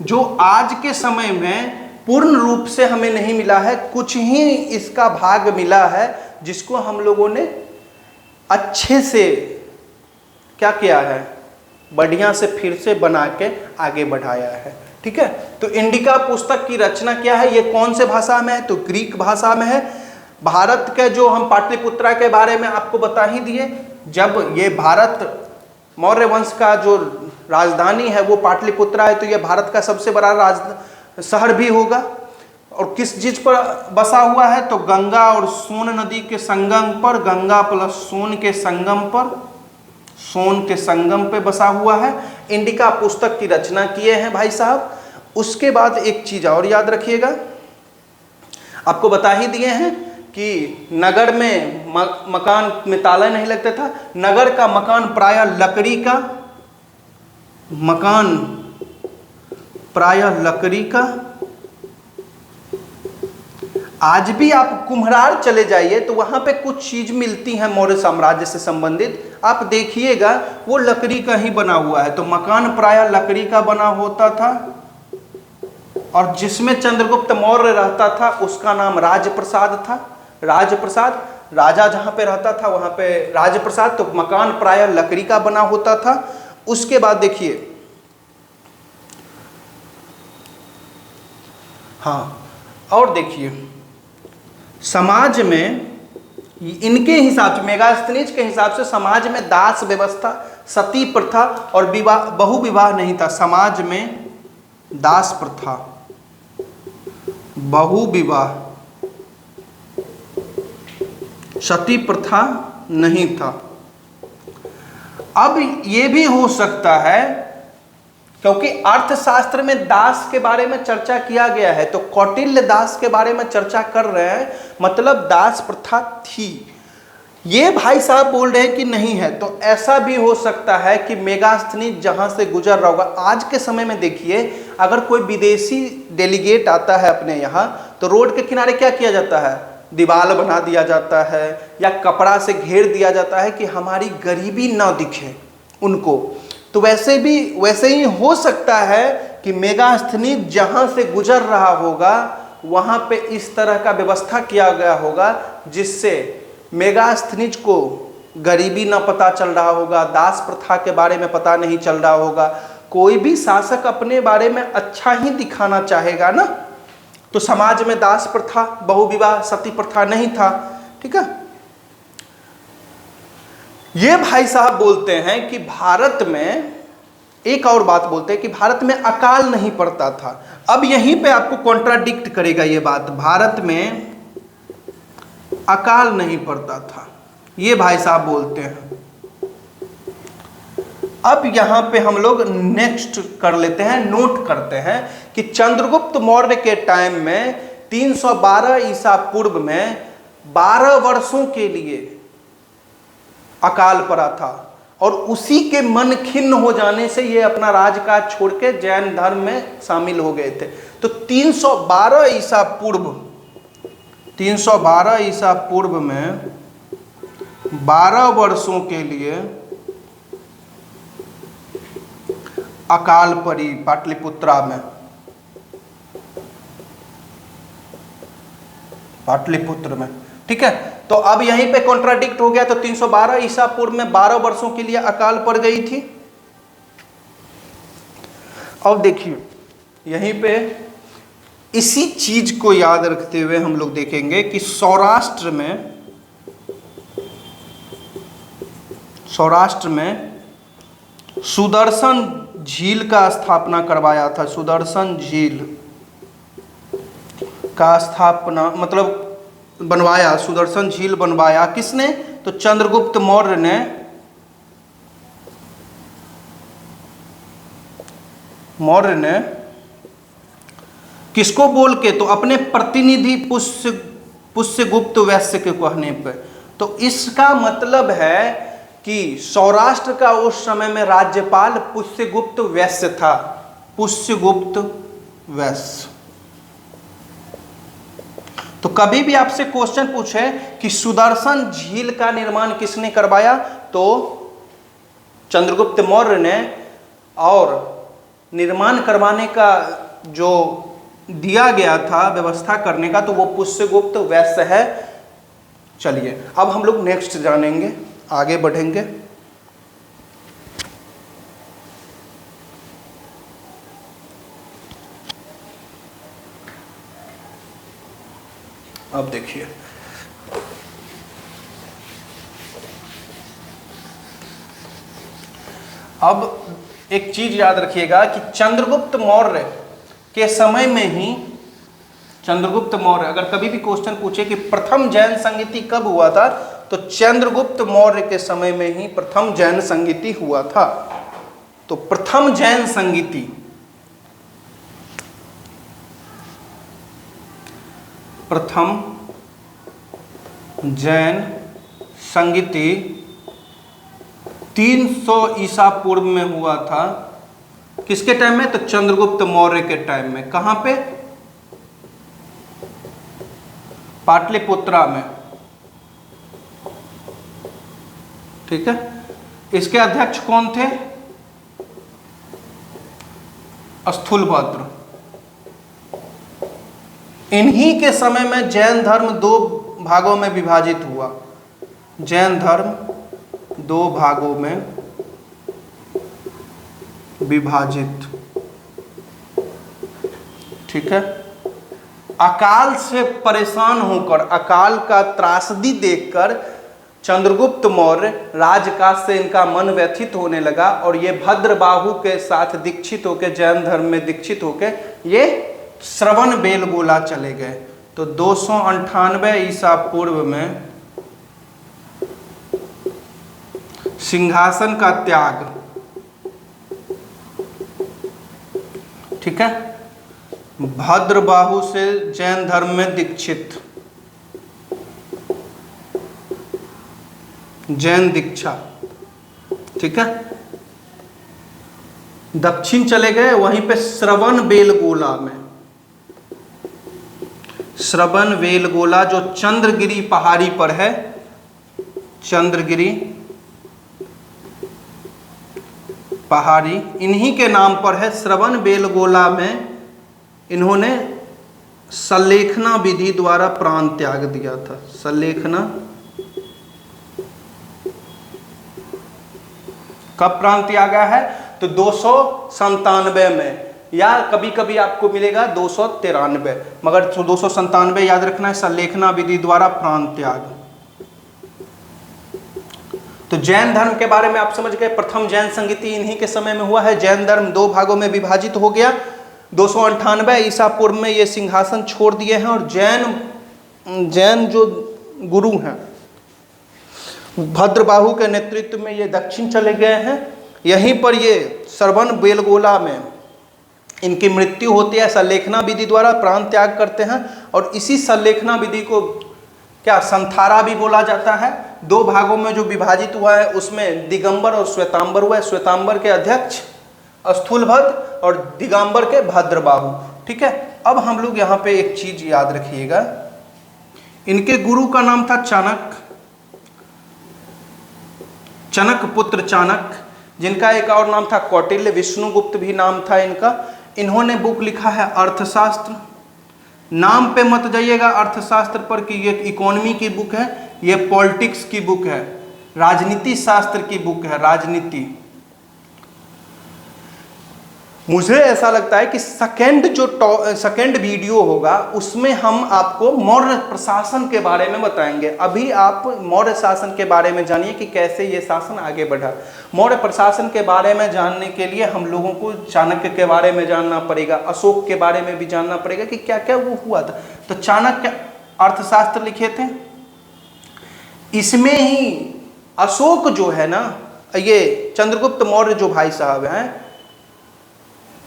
जो आज के समय में पूर्ण रूप से हमें नहीं मिला है, कुछ ही इसका भाग मिला है, जिसको हम लोगों ने अच्छे से क्या किया है, बढ़िया से फिर से बना के आगे बढ़ाया है। ठीक है, तो इंडिका पुस्तक की रचना क्या है, ये कौन से भाषा में है? तो ग्रीक भाषा में है। भारत के, जो हम पाटलिपुत्रा के बारे में आपको बता ही दिए, जब ये भारत मौर्य वंश का जो राजधानी है वो पाटलिपुत्रा है, तो ये भारत का सबसे बड़ा शहर भी होगा। और किस चीज पर बसा हुआ है? तो गंगा और सोन नदी के संगम पर, गंगा प्लस सोन के संगम पर, सोन के संगम पे बसा हुआ है। इंडिका पुस्तक की रचना किए हैं भाई साहब। उसके बाद एक चीज और याद रखिएगा, आपको बता ही दिए हैं कि नगर में मकान में ताला नहीं लगता था। नगर का मकान प्रायः लकड़ी का। आज भी आप कुम्हरार चले जाइए तो वहां पे कुछ चीज मिलती हैं मौर्य साम्राज्य से संबंधित, आप देखिएगा वो लकड़ी का ही बना हुआ है। तो मकान प्रायः लकड़ी का बना होता था, और जिसमें चंद्रगुप्त मौर्य रहता था उसका नाम राजप्रसाद था। राजप्रसाद, राजा जहां पे रहता था वहां पे राजप्रसाद। तो मकान प्रायः लकड़ी का बना होता था। उसके बाद देखिए, हाँ, और देखिए समाज में इनके हिसाब से, मेगास्थनीज के हिसाब से समाज में दास व्यवस्था, सती प्रथा और विवाह, बहु विवाह नहीं था। समाज में दास प्रथा, बहु विवाह, सती प्रथा नहीं था। अब ये भी हो सकता है क्योंकि अर्थशास्त्र में दास के बारे में चर्चा किया गया है, तो कौटिल्य दास के बारे में चर्चा कर रहे हैं, मतलब दास प्रथा थी। ये भाई साहब बोल रहे हैं कि नहीं है, तो ऐसा भी हो सकता है कि मेगास्थनीज जहां से गुजर रहा होगा। आज के समय में देखिए, अगर कोई विदेशी डेलीगेट आता है अपने यहाँ, तो रोड के किनारे क्या किया जाता है, दीवार बना दिया जाता है या कपड़ा से घेर दिया जाता है कि हमारी गरीबी ना दिखे उनको। तो वैसे ही हो सकता है कि मेगास्थनीज जहां से गुजर रहा होगा वहां पे इस तरह का व्यवस्था किया गया होगा जिससे मेगास्थनीज को गरीबी ना पता चल रहा होगा, दास प्रथा के बारे में पता नहीं चल रहा होगा। कोई भी शासक अपने बारे में अच्छा ही दिखाना चाहेगा ना, तो समाज में दास प्रथा, बहुविवाह, सती प्रथा नहीं था। ठीक है, ये भाई साहब बोलते हैं कि भारत में, एक और बात बोलते हैं कि भारत में अकाल नहीं पड़ता था। अब यहीं पे आपको कॉन्ट्राडिक्ट करेगा ये बात, भारत में अकाल नहीं पड़ता था, ये भाई साहब बोलते हैं। अब यहां पे हम लोग नेक्स्ट कर लेते हैं, नोट करते हैं कि चंद्रगुप्त मौर्य के टाइम में 312 ईसा पूर्व में 12 वर्षों के लिए अकाल पड़ा था और उसी के मन खिन्न हो जाने से ये अपना राजकाज छोड़ के जैन धर्म में शामिल हो गए थे। तो 312 ईसा पूर्व में 12 वर्षों के लिए अकाल पड़ी पाटलिपुत्रा में, पाटलिपुत्र में। ठीक है, तो अब यहीं पे कॉन्ट्राडिक्ट हो गया, तो 312 ईसा पूर्व में 12 वर्षों के लिए अकाल पड़ गई थी। अब देखिए यहीं पे इसी चीज को याद रखते हुए हम लोग देखेंगे कि सौराष्ट्र में सुदर्शन झील का स्थापना करवाया था। सुदर्शन झील का स्थापना मतलब बनवाया, सुदर्शन झील बनवाया किसने, तो चंद्रगुप्त मौर्य ने किसको बोल के, तो अपने प्रतिनिधि पुष्यगुप्त वैश्य के कहने पे। तो इसका मतलब है कि सौराष्ट्र का उस समय में राज्यपाल पुष्यगुप्त वैश्य था, पुष्यगुप्त वैश्य। तो कभी भी आपसे क्वेश्चन पूछे कि सुदर्शन झील का निर्माण किसने करवाया, तो चंद्रगुप्त मौर्य ने, और निर्माण करवाने का जो दिया गया था व्यवस्था करने का, तो वो पुष्यगुप्त वैश्य है। चलिए अब हम लोग नेक्स्ट जानेंगे, आगे बढ़ेंगे। अब देखिए, अब एक चीज याद रखिएगा कि चंद्रगुप्त मौर्य के समय में ही, चंद्रगुप्त मौर्य, अगर कभी भी क्वेश्चन पूछे कि प्रथम जैन संगीति कब हुआ था, तो चंद्रगुप्त मौर्य के समय में ही प्रथम जैन संगीति हुआ था। तो प्रथम जैन संगीति, प्रथम जैन संगीति 300 ईसा पूर्व में हुआ था। किसके टाइम में, तो चंद्रगुप्त मौर्य के टाइम में। कहां पे, पाटलिपुत्रा में। ठीक है, इसके अध्यक्ष कौन थे, स्थूलभद्र। इन्हीं के समय में जैन धर्म 2 भागों में विभाजित हुआ। जैन धर्म 2 भागों में विभाजित। ठीक है, अकाल से परेशान होकर, अकाल का त्रासदी देखकर चंद्रगुप्त मौर्य राजकाज से इनका मन व्यथित होने लगा और ये भद्रबाहु के साथ दीक्षित होकर, जैन धर्म में दीक्षित होकर ये श्रवण बेलगोला चले गए। तो 298 ईसा पूर्व में सिंहासन का त्याग, ठीक है, भद्रबाहु से जैन धर्म में दीक्षित, जैन दीक्षा, ठीक है। दक्षिण चले गए, वहीं पे श्रवण बेलगोला में, श्रवण बेलगोला जो चंद्रगिरी पहाड़ी पर है, चंद्रगिरी पहाड़ी इन्हीं के नाम पर है। श्रवण बेलगोला में इन्होंने सल्लेखना विधि द्वारा प्राण त्याग दिया था। सल्लेखना कब प्राण त्यागा है? तो 297 में, या कभी कभी आपको मिलेगा 293, मगर 297 याद रखना है। सल्लेखना विधि द्वारा प्राण त्याग। तो जैन धर्म के बारे में आप समझ गए। प्रथम जैन संगीति इन्हीं के समय में हुआ है। जैन धर्म 2 भागों में विभाजित हो गया। 298 ईसा पूर्व में ये सिंहासन छोड़ दिए हैं, और जैन जो गुरु हैं भद्रबाहु के नेतृत्व में ये दक्षिण चले गए हैं। यहीं पर ये श्रवण बेलगोला में इनकी मृत्यु होती है। सल्लेखना विधि द्वारा प्राण त्याग करते हैं, और इसी सल्लेखना विधि को क्या संथारा भी बोला जाता है। 2 भागों में जो विभाजित हुआ है उसमें दिगंबर और श्वेतांबर हुआ है। श्वेतांबर के अध्यक्ष स्थूलभद्र और दिगंबर के भद्रबाहु, ठीक है। अब हम लोग यहाँ पे एक चीज याद रखिएगा, इनके गुरु का नाम था चाणक्य, चनक पुत्र चाणक्य, जिनका एक और नाम था कौटिल्य, विष्णुगुप्त भी नाम था इनका। इन्होंने बुक लिखा है अर्थशास्त्र। नाम पे मत जाइएगा अर्थशास्त्र पर कि ये इकोनॉमी की बुक है, ये पॉलिटिक्स की बुक है, राजनीति शास्त्र की बुक है, राजनीति। मुझे ऐसा लगता है कि सेकंड वीडियो होगा उसमें हम आपको मौर्य प्रशासन के बारे में बताएंगे। अभी आप मौर्य शासन के बारे में जानिए कि कैसे ये शासन आगे बढ़ा। मौर्य प्रशासन के बारे में जानने के लिए हम लोगों को चाणक्य के बारे में जानना पड़ेगा, अशोक के बारे में भी जानना पड़ेगा कि क्या क्या वो हुआ था। तो चाणक्य अर्थशास्त्र लिखे थे, इसमें ही अशोक जो है ना, ये चंद्रगुप्त मौर्य जो भाई साहब हैं,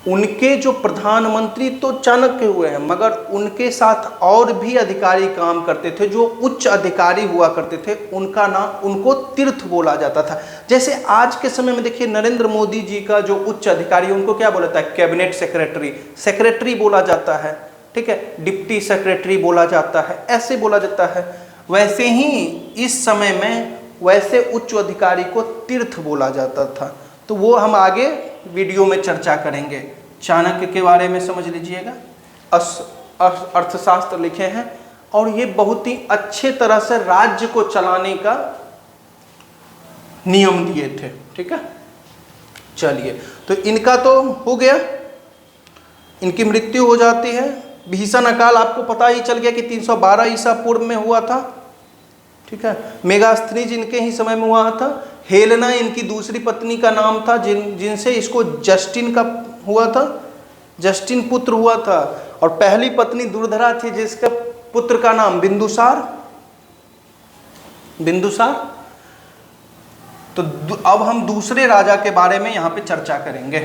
उनके जो प्रधानमंत्री तो चाणक्य हुए हैं, मगर उनके साथ और भी अधिकारी काम करते थे जो उच्च अधिकारी हुआ करते थे। उनका नाम, उनको तीर्थ बोला जाता था। जैसे आज के समय में देखिए नरेंद्र मोदी जी का जो उच्च अधिकारी, उनको क्या बोला जाता है? कैबिनेट सेक्रेटरी, सेक्रेटरी बोला जाता है, ठीक है, डिप्टी सेक्रेटरी बोला जाता है, ऐसे बोला जाता है। वैसे ही इस समय में वैसे उच्च अधिकारी को तीर्थ बोला जाता था। तो वो हम आगे वीडियो में चर्चा करेंगे। चाणक्य के बारे में समझ लीजिएगा, अर्थशास्त्र लिखे हैं, और ये बहुत ही अच्छे तरह से राज्य को चलाने का नियम दिए थे, ठीक है। चलिए, तो इनका तो हो गया, इनकी मृत्यु हो जाती है। भीषण अकाल आपको पता ही चल गया कि 312 ईसा पूर्व में हुआ था, ठीक है। मेगास्थनीज इनके ही समय में हुआ था। हेलेना इनकी दूसरी पत्नी का नाम था, जिनसे इसको जस्टिन का हुआ था, जस्टिन पुत्र हुआ था। और पहली पत्नी दुर्धरा थी, जिसका पुत्र का नाम बिंदुसार। बिंदुसार। तो अब हम दूसरे राजा के बारे में यहाँ पे चर्चा करेंगे,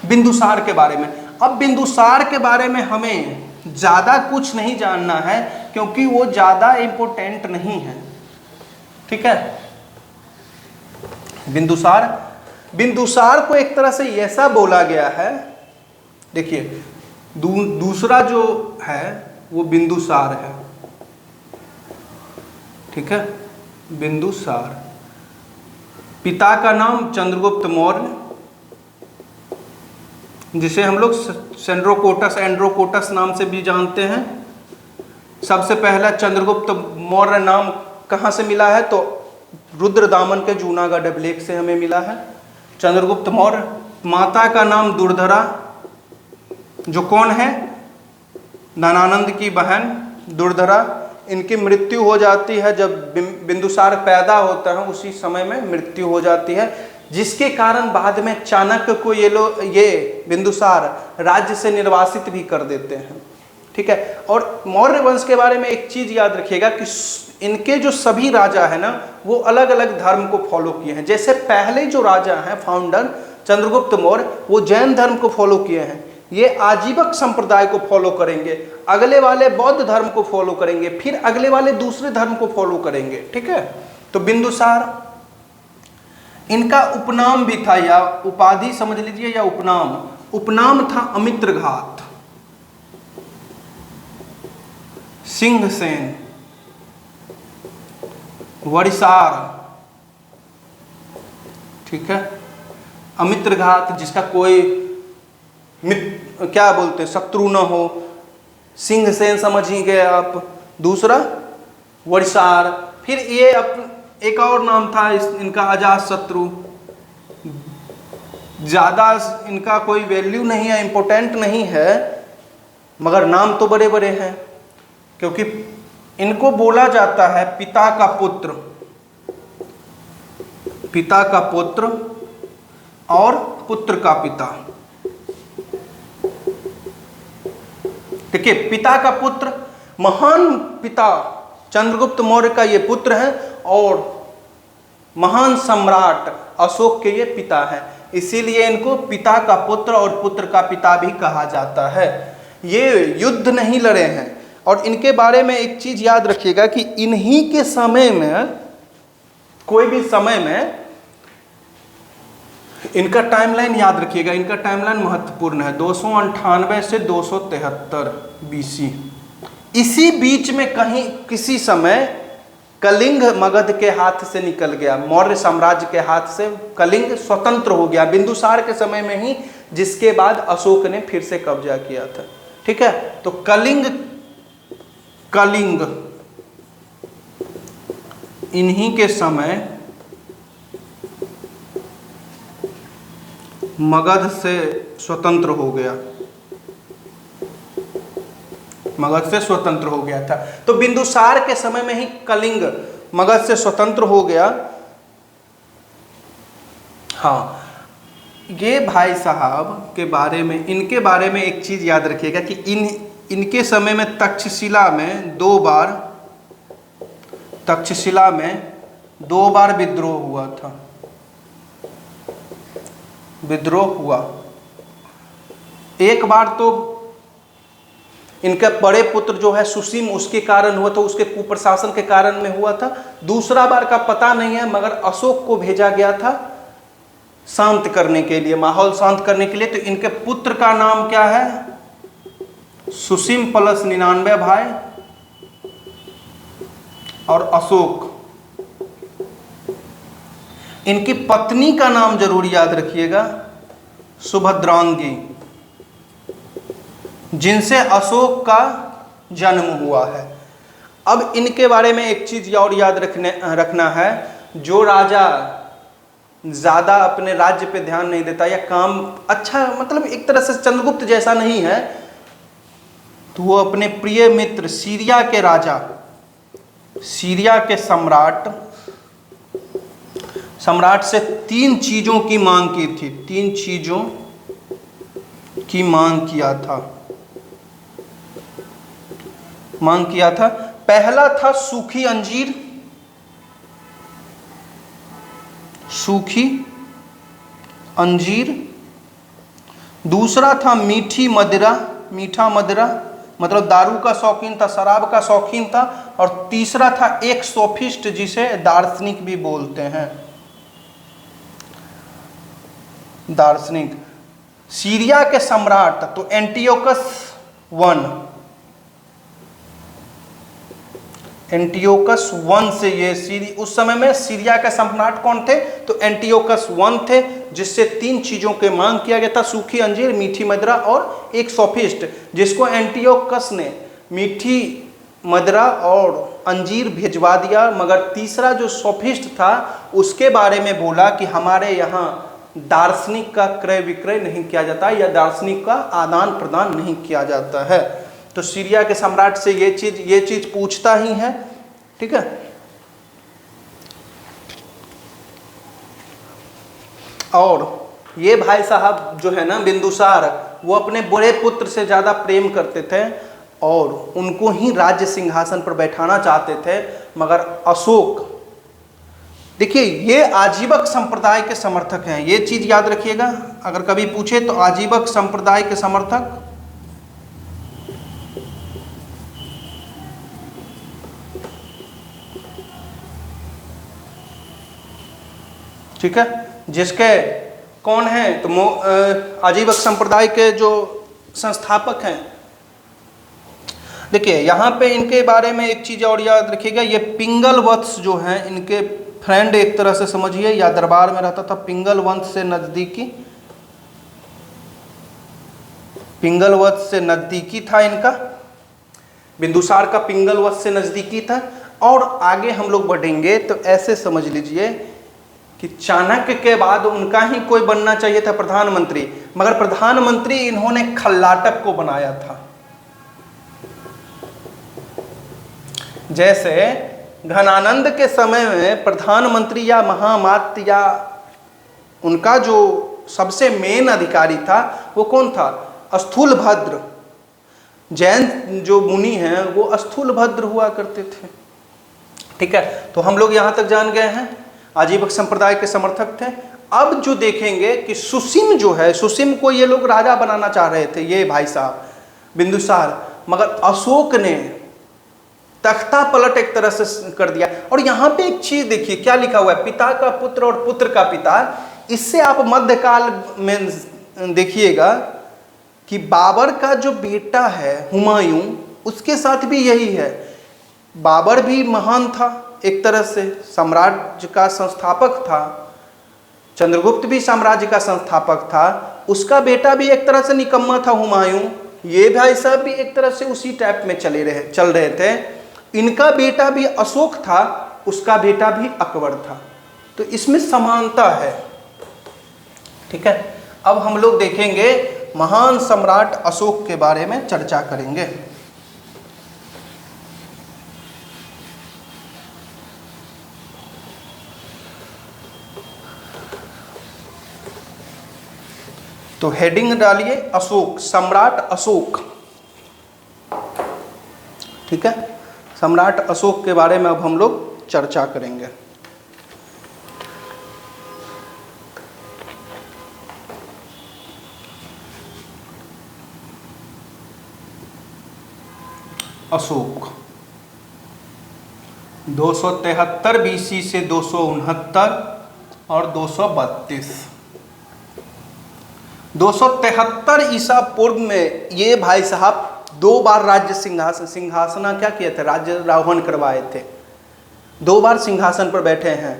बिंदुसार के बारे में। अब बिंदुसार के बारे में हमें ज़्यादा कुछ नहीं जानना है, क्योंकि वो ज़्यादा इम्पोर्टेंट नहीं है, ठीक है। बिंदुसार को एक तरह से ऐसा बोला गया है, देखिए दूसरा जो है वो बिंदुसार है, ठीक है, बिंदुसार। पिता का नाम चंद्रगुप्त मौर्य, जिसे हम लोग एंड्रोकोटस नाम से भी जानते हैं। सबसे पहला चंद्रगुप्त मौर्य नाम कहाँ से मिला है? तो रुद्रदामन के जूनागढ़ अभिलेख से हमें मिला है, चंद्रगुप्त मौर्य। माता का नाम दुर्धरा, जो कौन है? ननानंद की बहन दुर्धरा। इनकी मृत्यु हो जाती है जब बिंदुसार पैदा होता है, उसी समय में मृत्यु हो जाती है। जिसके कारण बाद में चाणक्य को ये बिंदुसार राज्य से निर्वासित भी कर देते हैं। ठीक है। और मौर्य वंश के बारे में एक चीज याद रखिएगा कि इनके जो सभी राजा है ना वो अलग अलग धर्म को फॉलो किए हैं। जैसे पहले जो राजा हैं फाउंडर चंद्रगुप्त मौर्य, वो जैन धर्म को फॉलो किए हैं, ये आजीवक संप्रदाय को फॉलो करेंगे, अगले वाले बौद्ध धर्म को फॉलो करेंगे, फिर अगले वाले दूसरे धर्म को फॉलो करेंगे। ठीक है। तो बिंदुसार, इनका उपनाम भी था या उपाधि समझ लीजिए या उपनाम था अमित्रघात, सिंहसेन, वरिसार। ठीक है। अमित्रघात जिसका कोई क्या बोलते शत्रु न हो, सिंहसेन समझ ही गए आप, दूसरा वरिसार, फिर ये एक और नाम था इनका अजातशत्रु। ज़्यादा इनका कोई वैल्यू नहीं है, इम्पोर्टेंट नहीं है, मगर नाम तो बड़े बड़े हैं, क्योंकि इनको बोला जाता है पिता का पुत्र, पिता का पुत्र और पुत्र का पिता। देखिए, पिता का पुत्र, महान पिता चंद्रगुप्त मौर्य का ये पुत्र है और महान सम्राट अशोक के ये पिता है, इसीलिए इनको पिता का पुत्र और पुत्र का पिता भी कहा जाता है। ये युद्ध नहीं लड़े हैं। और इनके बारे में एक चीज याद रखिएगा कि इन्हीं के समय में, कोई भी समय में, इनका टाइमलाइन याद रखिएगा, इनका टाइमलाइन महत्वपूर्ण है, 298 से 273 बीसी। इसी बीच में कहीं किसी समय कलिंग मगध के हाथ से निकल गया, मौर्य साम्राज्य के हाथ से कलिंग स्वतंत्र हो गया बिंदुसार के समय में ही, जिसके बाद अशोक ने फिर से कब्जा किया था। ठीक है। तो कलिंग इन्हीं के समय मगध से स्वतंत्र हो गया, मगध से स्वतंत्र हो गया था। तो बिंदुसार के समय में ही कलिंग मगध से स्वतंत्र हो गया। हाँ, ये भाई साहब के बारे में, इनके बारे में एक चीज याद रखिएगा कि इनके समय में तक्षशिला में दो बार विद्रोह हुआ था, विद्रोह हुआ। एक बार तो इनका बड़े पुत्र जो है सुसीम, उसके कारण हुआ था, उसके कुप्रशासन के कारण में हुआ था। दूसरा बार का पता नहीं है, मगर अशोक को भेजा गया था शांत करने के लिए, माहौल शांत करने के लिए। तो इनके पुत्र का नाम क्या है? सुसीम प्लस 99 भाई और अशोक। इनकी पत्नी का नाम जरूर याद रखिएगा, सुभद्रांगी, जिनसे अशोक का जन्म हुआ है। अब इनके बारे में एक चीज और याद रखना है, जो राजा ज्यादा अपने राज्य पे ध्यान नहीं देता या काम अच्छा, मतलब एक तरह से चंद्रगुप्त जैसा नहीं है, तो वो अपने प्रिय मित्र सीरिया के राजा, सीरिया के सम्राट से 3 चीजों की मांग की थी, 3 चीजों की मांग किया था। पहला था सूखी अंजीर, दूसरा था मीठा मदिरा, मतलब दारू का शौकीन था, शराब का शौकीन था, और तीसरा था एक सोफिस्ट, जिसे दार्शनिक भी बोलते हैं, दार्शनिक। सीरिया के सम्राट तो एंटियोकस वन से ये उस समय में सीरिया के सम्राट कौन थे? तो एंटियोकस वन थे, जिससे 3 चीजों के मांग किया गया था, सूखी अंजीर, मीठी मदिरा और एक सोफिस्ट, जिसको एंटियोकस ने मीठी मदिरा और अंजीर भिजवा दिया। मगर तीसरा जो सोफिस्ट था, उसके बारे में बोला कि हमारे यहाँ दार्शनिक का क्रय विक्रय नहीं किया जाता या दार्शनिक का आदान प्रदान नहीं किया जाता है। तो सीरिया के सम्राट से ये चीज पूछता ही है। ठीक है। और ये भाई साहब जो है ना बिंदुसार, वो अपने बड़े पुत्र से ज़्यादा प्रेम करते थे और उनको ही राज्य सिंहासन पर बैठाना चाहते थे। मगर अशोक, देखिए ये आजीवक संप्रदाय के समर्थक हैं, ये चीज़ याद रखिएगा, अगर कभी पूछे तो आजीवक संप्रदाय के समर्थक। ठीक है, जिसके कौन है तो आजीवक संप्रदाय के जो संस्थापक हैं। देखिए यहाँ पे इनके बारे में एक चीज़ और याद रखिएगा, ये पिंगल वत्स जो हैं इनके फ्रेंड एक तरह से समझिए, या दरबार में रहता था। पिंगल वंश से नज़दीकी, पिंगल वंश से नज़दीकी था इनका, बिंदुसार का पिंगल वंश से नज़दीकी था। और आगे हम लोग बढ़ेंगे तो ऐसे समझ लीजिए कि चाणक्य के बाद उनका ही कोई बनना चाहिए था प्रधानमंत्री, मगर प्रधानमंत्री इन्होंने खल्लाटक को बनाया था। जैसे घनानंद के समय में प्रधानमंत्री या महामात्य या उनका जो सबसे मेन अधिकारी था वो कौन था? स्थूलभद्र। जैन जो मुनि हैं वो स्थूलभद्र हुआ करते थे। ठीक है, तो हम लोग यहाँ तक जान गए हैं, आजीवक संप्रदाय के समर्थक थे। अब जो देखेंगे कि सुसीम जो है, सुसीम को ये लोग राजा बनाना चाह रहे थे, ये भाई साहब बिंदुसार, मगर अशोक ने तख्ता पलट एक तरह से कर दिया। और यहाँ पे एक चीज देखिए क्या लिखा हुआ है, पिता का पुत्र और पुत्र का पिता। इससे आप मध्यकाल में देखिएगा कि बाबर का जो बेटा है हुमायूं, उसके साथ भी यही है। बाबर भी महान था, एक तरह से साम्राज्य का संस्थापक था। चंद्रगुप्त भी साम्राज्य का संस्थापक था, उसका बेटा भी एक तरह से निकम्मा था हुमायूं। ये भाई साहब भी एक तरह से उसी टाइप में चल रहे थे। इनका बेटा भी अशोक था, उसका बेटा भी अकबर था, तो इसमें समानता है। ठीक है, अब हम लोग देखेंगे महान सम्राट अशोक के बारे में चर्चा करेंगे। तो हेडिंग डालिए अशोक, सम्राट अशोक। ठीक है, सम्राट अशोक के बारे में अब हम लोग चर्चा करेंगे। अशोक 273 बीसी से 269 और 232। 273 ईसा पूर्व में ये भाई साहब 2 बार राज्य सिंहासन क्या किए थे, राज्यारोहण करवाए थे। 2 बार सिंहासन पर बैठे हैं।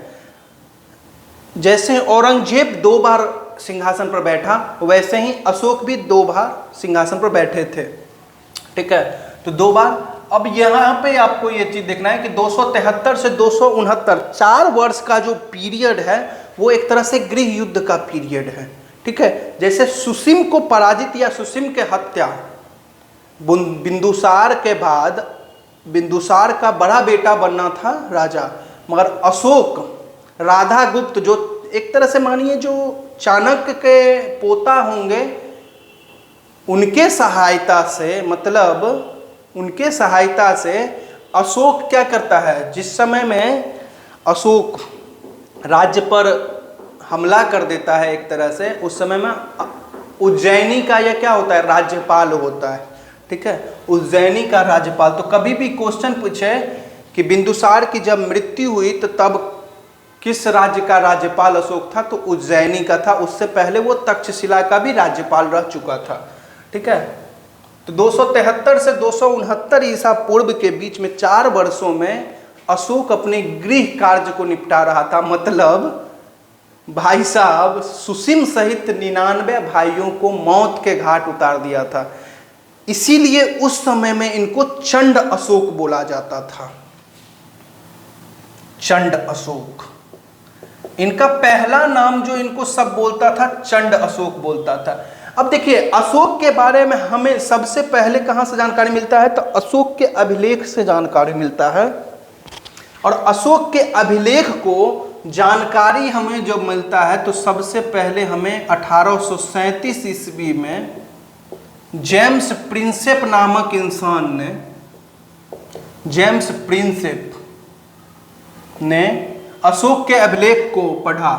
जैसे औरंगजेब 2 बार सिंहासन पर बैठा, वैसे ही अशोक भी 2 बार सिंहासन पर बैठे थे। ठीक है, तो 2 बार। अब यहाँ पे आपको ये चीज देखना है कि 273 से 269 4 वर्ष का जो पीरियड है वो एक तरह से गृह युद्ध का पीरियड है। ठीक है, जैसे सुसीम को पराजित या सुसीम के हत्या, बिंदुसार के बाद बिंदुसार का बड़ा बेटा बनना था राजा, मगर अशोक राधागुप्त जो एक तरह से मानिए जो चाणक्य के पोता होंगे, उनके सहायता से, मतलब उनके सहायता से अशोक क्या करता है, जिस समय में अशोक राज्य पर हमला कर देता है एक तरह से, उस समय में उज्जैनी का यह क्या होता है, राज्यपाल होता है। ठीक है, उज्जैनी का राज्यपाल। तो कभी भी क्वेश्चन पूछे कि बिंदुसार की जब मृत्यु हुई तो तब किस राज्य का राज्यपाल अशोक था, तो उज्जैनी का था। उससे पहले वो तक्षशिला का भी राज्यपाल रह चुका था। ठीक है, तो 273 से 269 ईसा पूर्व के बीच में 4 वर्षों में अशोक अपने गृह कार्य को निपटा रहा था। मतलब भाई साहब सुसीम सहित 99 भाइयों को मौत के घाट उतार दिया था। इसीलिए उस समय में इनको चंड अशोक बोला जाता था। चंड अशोक इनका पहला नाम जो इनको सब बोलता था, चंड अशोक बोलता था। अब देखिए अशोक के बारे में हमें सबसे पहले कहां से जानकारी मिलता है, तो अशोक के अभिलेख से जानकारी मिलता है। और अशोक के अभिलेख को जानकारी हमें जो मिलता है तो सबसे पहले हमें 1837 ईस्वी में जेम्स प्रिंसेप नामक इंसान ने, जेम्स प्रिंसेप ने अशोक के अभिलेख को पढ़ा।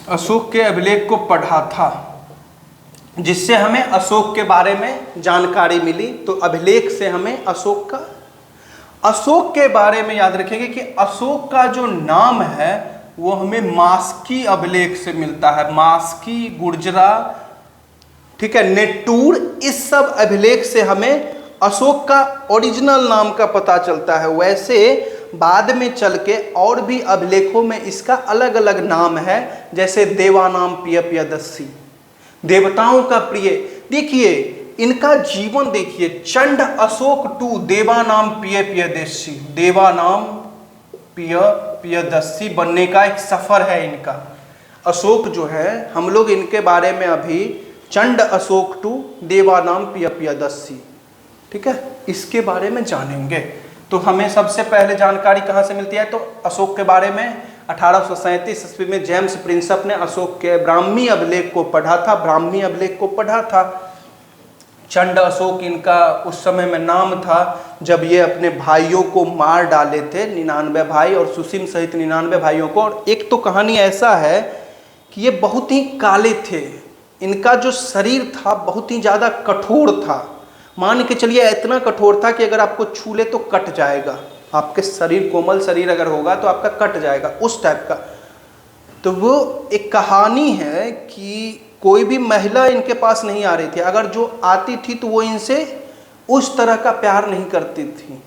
अशोक के अभिलेख को पढ़ा था, जिससे हमें अशोक के बारे में जानकारी मिली। तो अभिलेख से हमें अशोक के बारे में याद रखेंगे कि अशोक का जो नाम है वो हमें मास्की अभिलेख से मिलता है। मास्की, गुर्जरा, ठीक है, नेटूर, इस सब अभिलेख से हमें अशोक का ओरिजिनल नाम का पता चलता है। वैसे बाद में चल के और भी अभिलेखों में इसका अलग अलग नाम है, जैसे देवानाम प्रियदर्शी, देवताओं का प्रिय। देखिए इनका जीवन देखिए, चंड अशोक टू देवानाम प्रियदर्शी, देवानाम प्रियदर्शी बनने का एक सफर है इनका। अशोक जो है, हम लोग इनके बारे में अभी चंड अशोक टू देवानाम प्रियदर्शी, ठीक है, इसके बारे में जानेंगे। तो हमें सबसे पहले जानकारी कहाँ से मिलती है? तो अशोक के बारे में 1837 ईस्वी में जेम्स प्रिंसेप ने अशोक के ब्राह्मी अभिलेख को पढ़ा था। ब्राह्मी अभिलेख को पढ़ा था। चंड अशोक इनका उस समय में नाम था, जब ये अपने भाइयों को मार डाले थे, 99 भाई और सुसीम सहित 99 भाइयों को। और एक तो कहानी ऐसा है कि ये बहुत ही काले थे, इनका जो शरीर था बहुत ही ज़्यादा कठोर था। मान के चलिए इतना कठोर था कि अगर आपको छू ले तो कट जाएगा, आपके शरीर, कोमल शरीर अगर होगा तो आपका कट जाएगा, उस टाइप का। तो वो एक कहानी है कि कोई भी महिला इनके पास नहीं आ रही थी, अगर जो आती थी तो वो इनसे उस तरह का प्यार नहीं करती थी।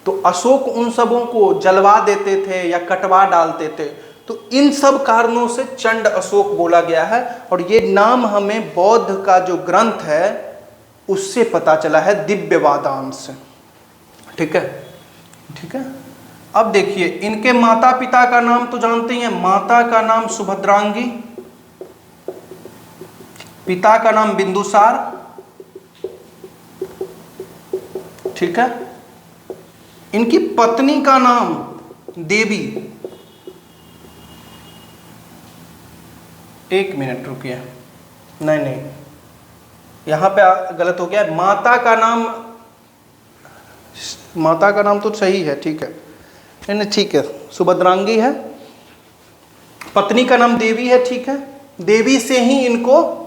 तो अशोक उन सबों को जलवा देते थे या कटवा डालते थे। तो इन सब कारणों से चंड अशोक बोला गया है। और ये नाम हमें बौद्ध का जो ग्रंथ है उससे पता चला है, दिव्य वादांश से, ठीक है, ठीक है। अब देखिए इनके माता पिता का नाम तो जानते ही हैं। माता का नाम सुभद्रांगी, पिता का नाम बिंदुसार, ठीक है। इनकी पत्नी का नाम देवी। एक मिनट रुकिए, नहीं यहाँ पे गलत हो गया। माता का नाम तो सही है, ठीक है, नहीं ठीक है, सुभद्रांगी है। पत्नी का नाम देवी है, ठीक है। देवी से ही इनको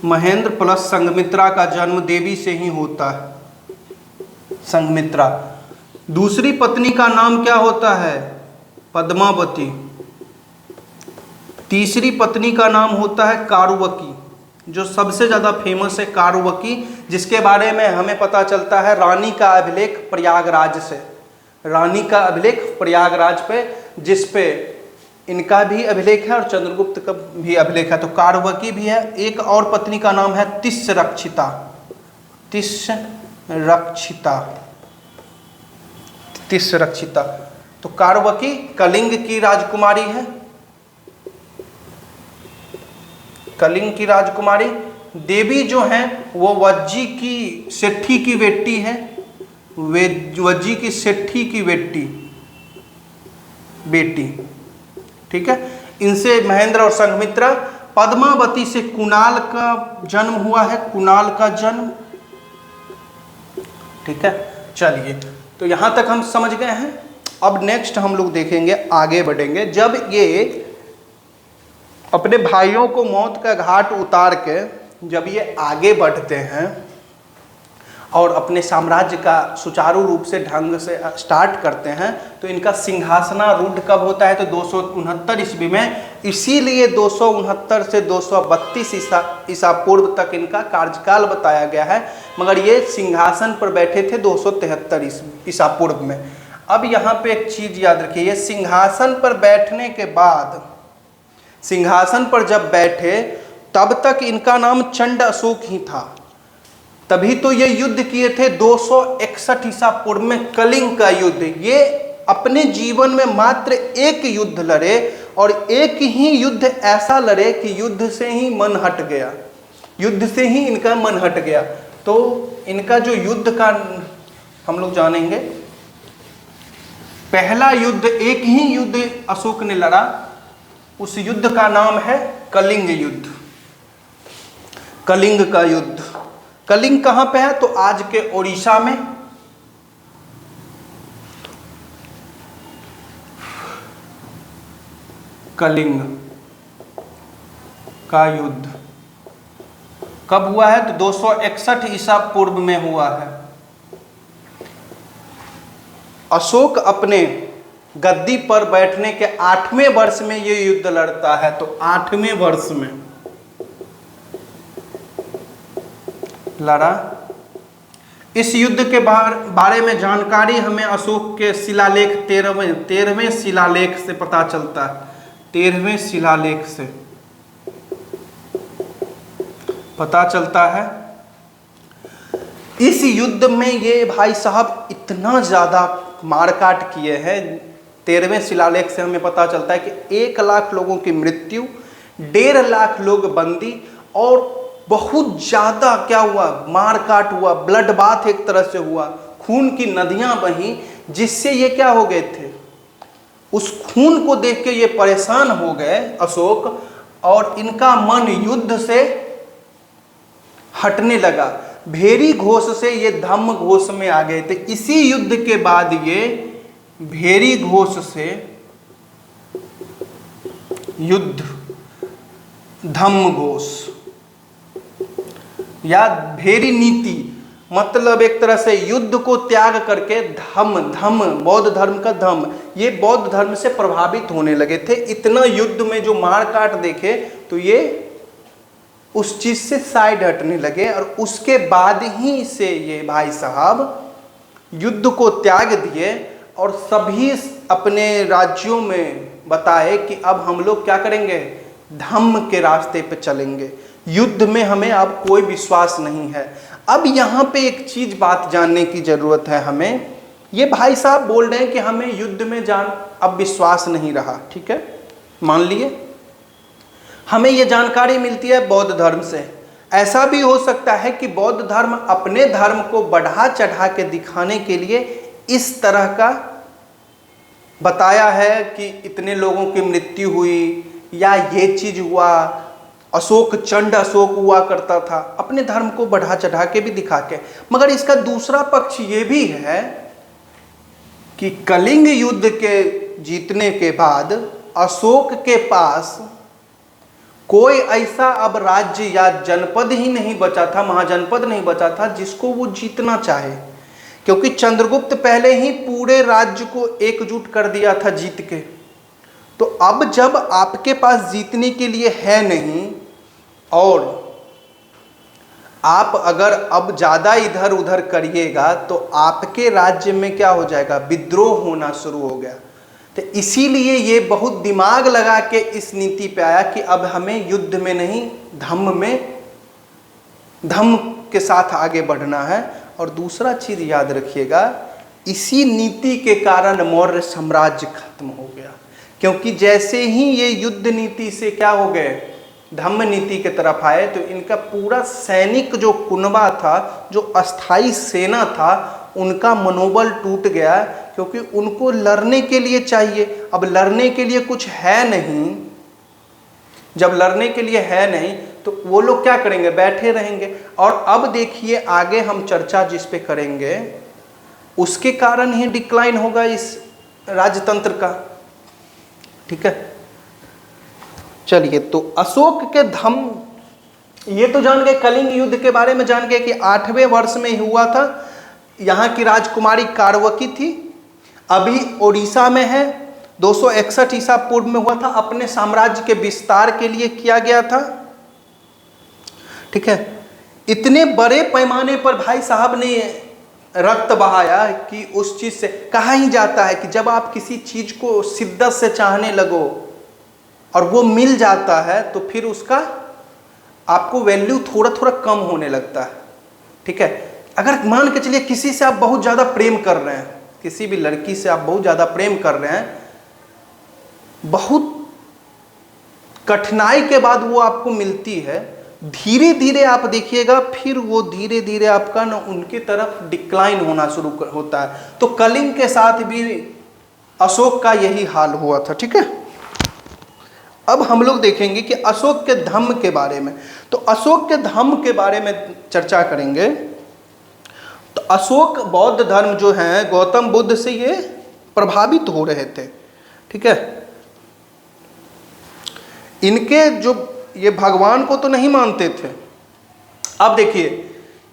महेंद्र प्लस संघमित्रा का जन्म देवी से ही होता है, संघमित्रा। दूसरी पत्नी का नाम क्या होता है? पद्मावती। तीसरी पत्नी का नाम होता है कारुवकी, जो सबसे ज़्यादा फेमस है कारुवकी, जिसके बारे में हमें पता चलता है रानी का अभिलेख प्रयागराज से। रानी का अभिलेख प्रयागराज पे, जिस पे इनका भी अभिलेख है और चंद्रगुप्त का भी अभिलेख है। तो कारुवकी भी है। एक और पत्नी का नाम है तिस्रक्षिता। तिस्रक्षिता। तो कारुवकी कलिंग की राजकुमारी है, कलिंग की राजकुमारी। देवी जो है वो वज्जी की सेठी की बेटी है, वज्जी की सेठी की बेटी, ठीक है। इनसे महेंद्र और संघमित्रा। पद्मावती से कुणाल का जन्म हुआ है, कुणाल का जन्म, ठीक है। चलिए तो यहां तक हम समझ गए हैं। अब नेक्स्ट हम लोग देखेंगे, आगे बढ़ेंगे। जब ये अपने भाइयों को मौत का घाट उतार के जब ये आगे बढ़ते हैं और अपने साम्राज्य का सुचारू रूप से ढंग से स्टार्ट करते हैं, तो इनका सिंहासनारूढ़ कब होता है? तो 269 ईस्वी में। इसीलिए 269 से 232 ईसा पूर्व तक इनका कार्यकाल बताया गया है, मगर ये सिंहासन पर बैठे थे 273 ईसा पूर्व में। अब यहाँ पे एक चीज़ याद रखिए, ये सिंहासन पर बैठने के बाद, सिंहासन पर जब बैठे तब तक इनका नाम चंड अशोक ही था। तभी तो ये युद्ध किए थे 261 ईसा पूर्व में, कलिंग का युद्ध। ये अपने जीवन में मात्र एक युद्ध लड़े और एक ही युद्ध ऐसा लड़े कि युद्ध से ही मन हट गया। युद्ध से ही इनका मन हट गया। तो इनका जो युद्ध का हम लोग जानेंगे, पहला युद्ध, एक ही युद्ध अशोक ने लड़ा, उस युद्ध का नाम है कलिंग युद्ध। कलिंग का युद्ध। कलिंग कहां पे है? तो आज के ओडिशा में। कलिंग का युद्ध कब हुआ है? तो 261 ईसा पूर्व में हुआ है। अशोक अपने गद्दी पर बैठने के 8वें वर्ष में ये युद्ध लड़ता है। तो 8वें वर्ष में लड़ा। इस युद्ध के बारे में जानकारी हमें अशोक के शिलालेख 13वें शिलालेख से पता चलता है। 13वें शिलालेख से पता चलता है। इस युद्ध में ये भाई साहब इतना ज्यादा मारकाट किए हैं। 13वें शिलालेख से हमें पता चलता है कि 1 लाख लोगों की मृत्यु, 1.5 लाख लोग बंदी, और बहुत ज्यादा क्या हुआ, मारकाट हुआ, ब्लड बाथ एक तरह से हुआ, खून की नदियां बही, जिससे ये क्या हो गए थे, उस खून को देख के ये परेशान हो गए अशोक, और इनका मन युद्ध से हटने लगा। भेरी घोष से ये धम्म घोष में आ गए थे। इसी युद्ध के बाद ये भेरी घोष से युद्ध धम्म घोष या भेरी नीति, मतलब एक तरह से युद्ध को त्याग करके धम्म बौद्ध धर्म का धम्म, ये बौद्ध धर्म से प्रभावित होने लगे थे। इतना युद्ध में जो मारकाट देखे तो ये उस चीज से साइड हटने लगे, और उसके बाद ही से ये भाई साहब युद्ध को त्याग दिए और सभी अपने राज्यों में बताए कि अब हम लोग क्या करेंगे, धम्म के रास्ते पे चलेंगे, युद्ध में हमें अब कोई विश्वास नहीं है। अब यहाँ पे एक चीज बात जानने की जरूरत है हमें। ये भाई साहब बोल रहे हैं कि हमें युद्ध में अब विश्वास नहीं रहा, ठीक है, मान लिए। हमें ये जानकारी मिलती है बौद्ध धर्म से। ऐसा भी हो सकता है कि बौद्ध धर्म अपने धर्म को बढ़ा चढ़ा के दिखाने के लिए इस तरह का बताया है कि इतने लोगों की मृत्यु हुई या ये चीज हुआ, अशोक चंड अशोक हुआ करता था, अपने धर्म को बढ़ा चढ़ा के भी दिखा के। मगर इसका दूसरा पक्ष ये भी है कि कलिंग युद्ध के जीतने के बाद अशोक के पास कोई ऐसा अब राज्य या जनपद ही नहीं बचा था, महाजनपद नहीं बचा था जिसको वो जीतना चाहे, क्योंकि चंद्रगुप्त पहले ही पूरे राज्य को एकजुट कर दिया था जीत के। तो अब जब आपके पास जीतने के लिए है नहीं, और आप अगर अब ज़्यादा इधर उधर करिएगा तो आपके राज्य में क्या हो जाएगा, विद्रोह होना शुरू हो गया। तो इसीलिए ये बहुत दिमाग लगा के इस नीति पे आया कि अब हमें युद्ध में नहीं, धम्म के साथ आगे बढ़ना है। और दूसरा चीज याद रखिएगा, इसी नीति के कारण मौर्य साम्राज्य खत्म हो गया, क्योंकि जैसे ही ये युद्ध नीति से क्या हो गए, धम्म नीति के तरफ आए, तो इनका पूरा सैनिक जो कुनबा था, जो अस्थाई सेना था, उनका मनोबल टूट गया, क्योंकि उनको लड़ने के लिए चाहिए। अब लड़ने के लिए कुछ है नहीं, जब लड़ने के लिए है नहीं तो वो लोग क्या करेंगे, बैठे रहेंगे। और अब देखिए आगे हम चर्चा जिस पे करेंगे उसके कारण ही डिक्लाइन होगा इस राजतंत्र का, ठीक है। चलिए, तो अशोक के धम्म, ये तो जान गए, कलिंग युद्ध के बारे में जान गए कि 8वें वर्ष में हुआ था। यहाँ की राजकुमारी कारवकी थी, अभी ओडिशा में है। 261 ईसा पूर्व में हुआ था, अपने साम्राज्य के विस्तार के लिए किया गया था, ठीक है। इतने बड़े पैमाने पर भाई साहब ने रक्त बहाया कि उस चीज से कहा ही जाता है कि जब आप किसी चीज को शिद्दत से चाहने लगो और वो मिल जाता है तो फिर उसका आपको वैल्यू थोड़ा थोड़ा कम होने लगता है, ठीक है। अगर मान के चलिए किसी से आप बहुत ज़्यादा प्रेम कर रहे हैं, किसी भी लड़की से आप बहुत ज़्यादा प्रेम कर रहे हैं, बहुत कठिनाई के बाद वो आपको मिलती है, धीरे धीरे आप देखिएगा फिर वो धीरे धीरे आपका ना उनकी तरफ डिक्लाइन होना शुरू होता है। तो कलिंग के साथ भी अशोक का यही हाल हुआ था। ठीक है, अब हम लोग देखेंगे कि अशोक के धम्म के बारे में। तो अशोक के धम्म के बारे में चर्चा करेंगे। तो अशोक बौद्ध धर्म जो है गौतम बुद्ध से ये प्रभावित हो रहे थे। ठीक है, इनके जो ये भगवान को तो नहीं मानते थे। अब देखिए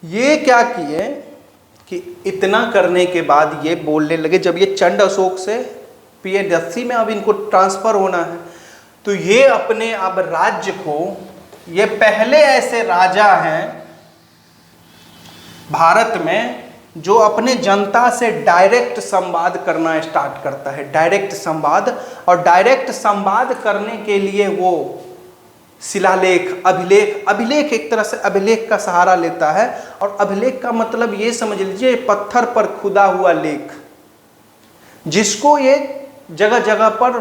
ये क्या किए कि इतना करने के बाद ये बोलने लगे, जब ये चंड अशोक से PA-80 में अब इनको ट्रांसफर होना है, तो ये अपने अब राज्य को, ये पहले ऐसे राजा हैं भारत में जो अपने जनता से डायरेक्ट संवाद करना स्टार्ट करता है। डायरेक्ट संवाद, और डायरेक्ट संवाद करने के लिए वो शिलालेख, अभिलेख एक तरह से अभिलेख का सहारा लेता है। और अभिलेख का मतलब ये समझ लीजिए पत्थर पर खुदा हुआ लेख, जिसको ये जगह जगह पर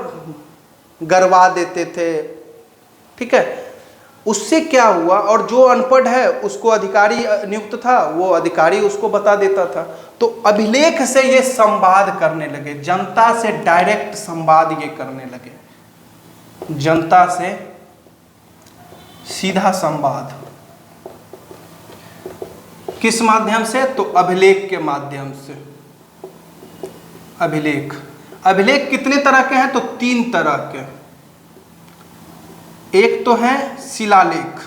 गड़वा देते थे। ठीक है, उससे क्या हुआ, और जो अनपढ़ है उसको अधिकारी नियुक्त था, वो अधिकारी उसको बता देता था। तो अभिलेख से ये संवाद करने लगे, जनता से डायरेक्ट संवाद ये करने लगे, जनता से सीधा संवाद। किस माध्यम से? तो अभिलेख के माध्यम से। अभिलेख कितने तरह के हैं? तो 3 तरह के। एक तो है शिलालेख,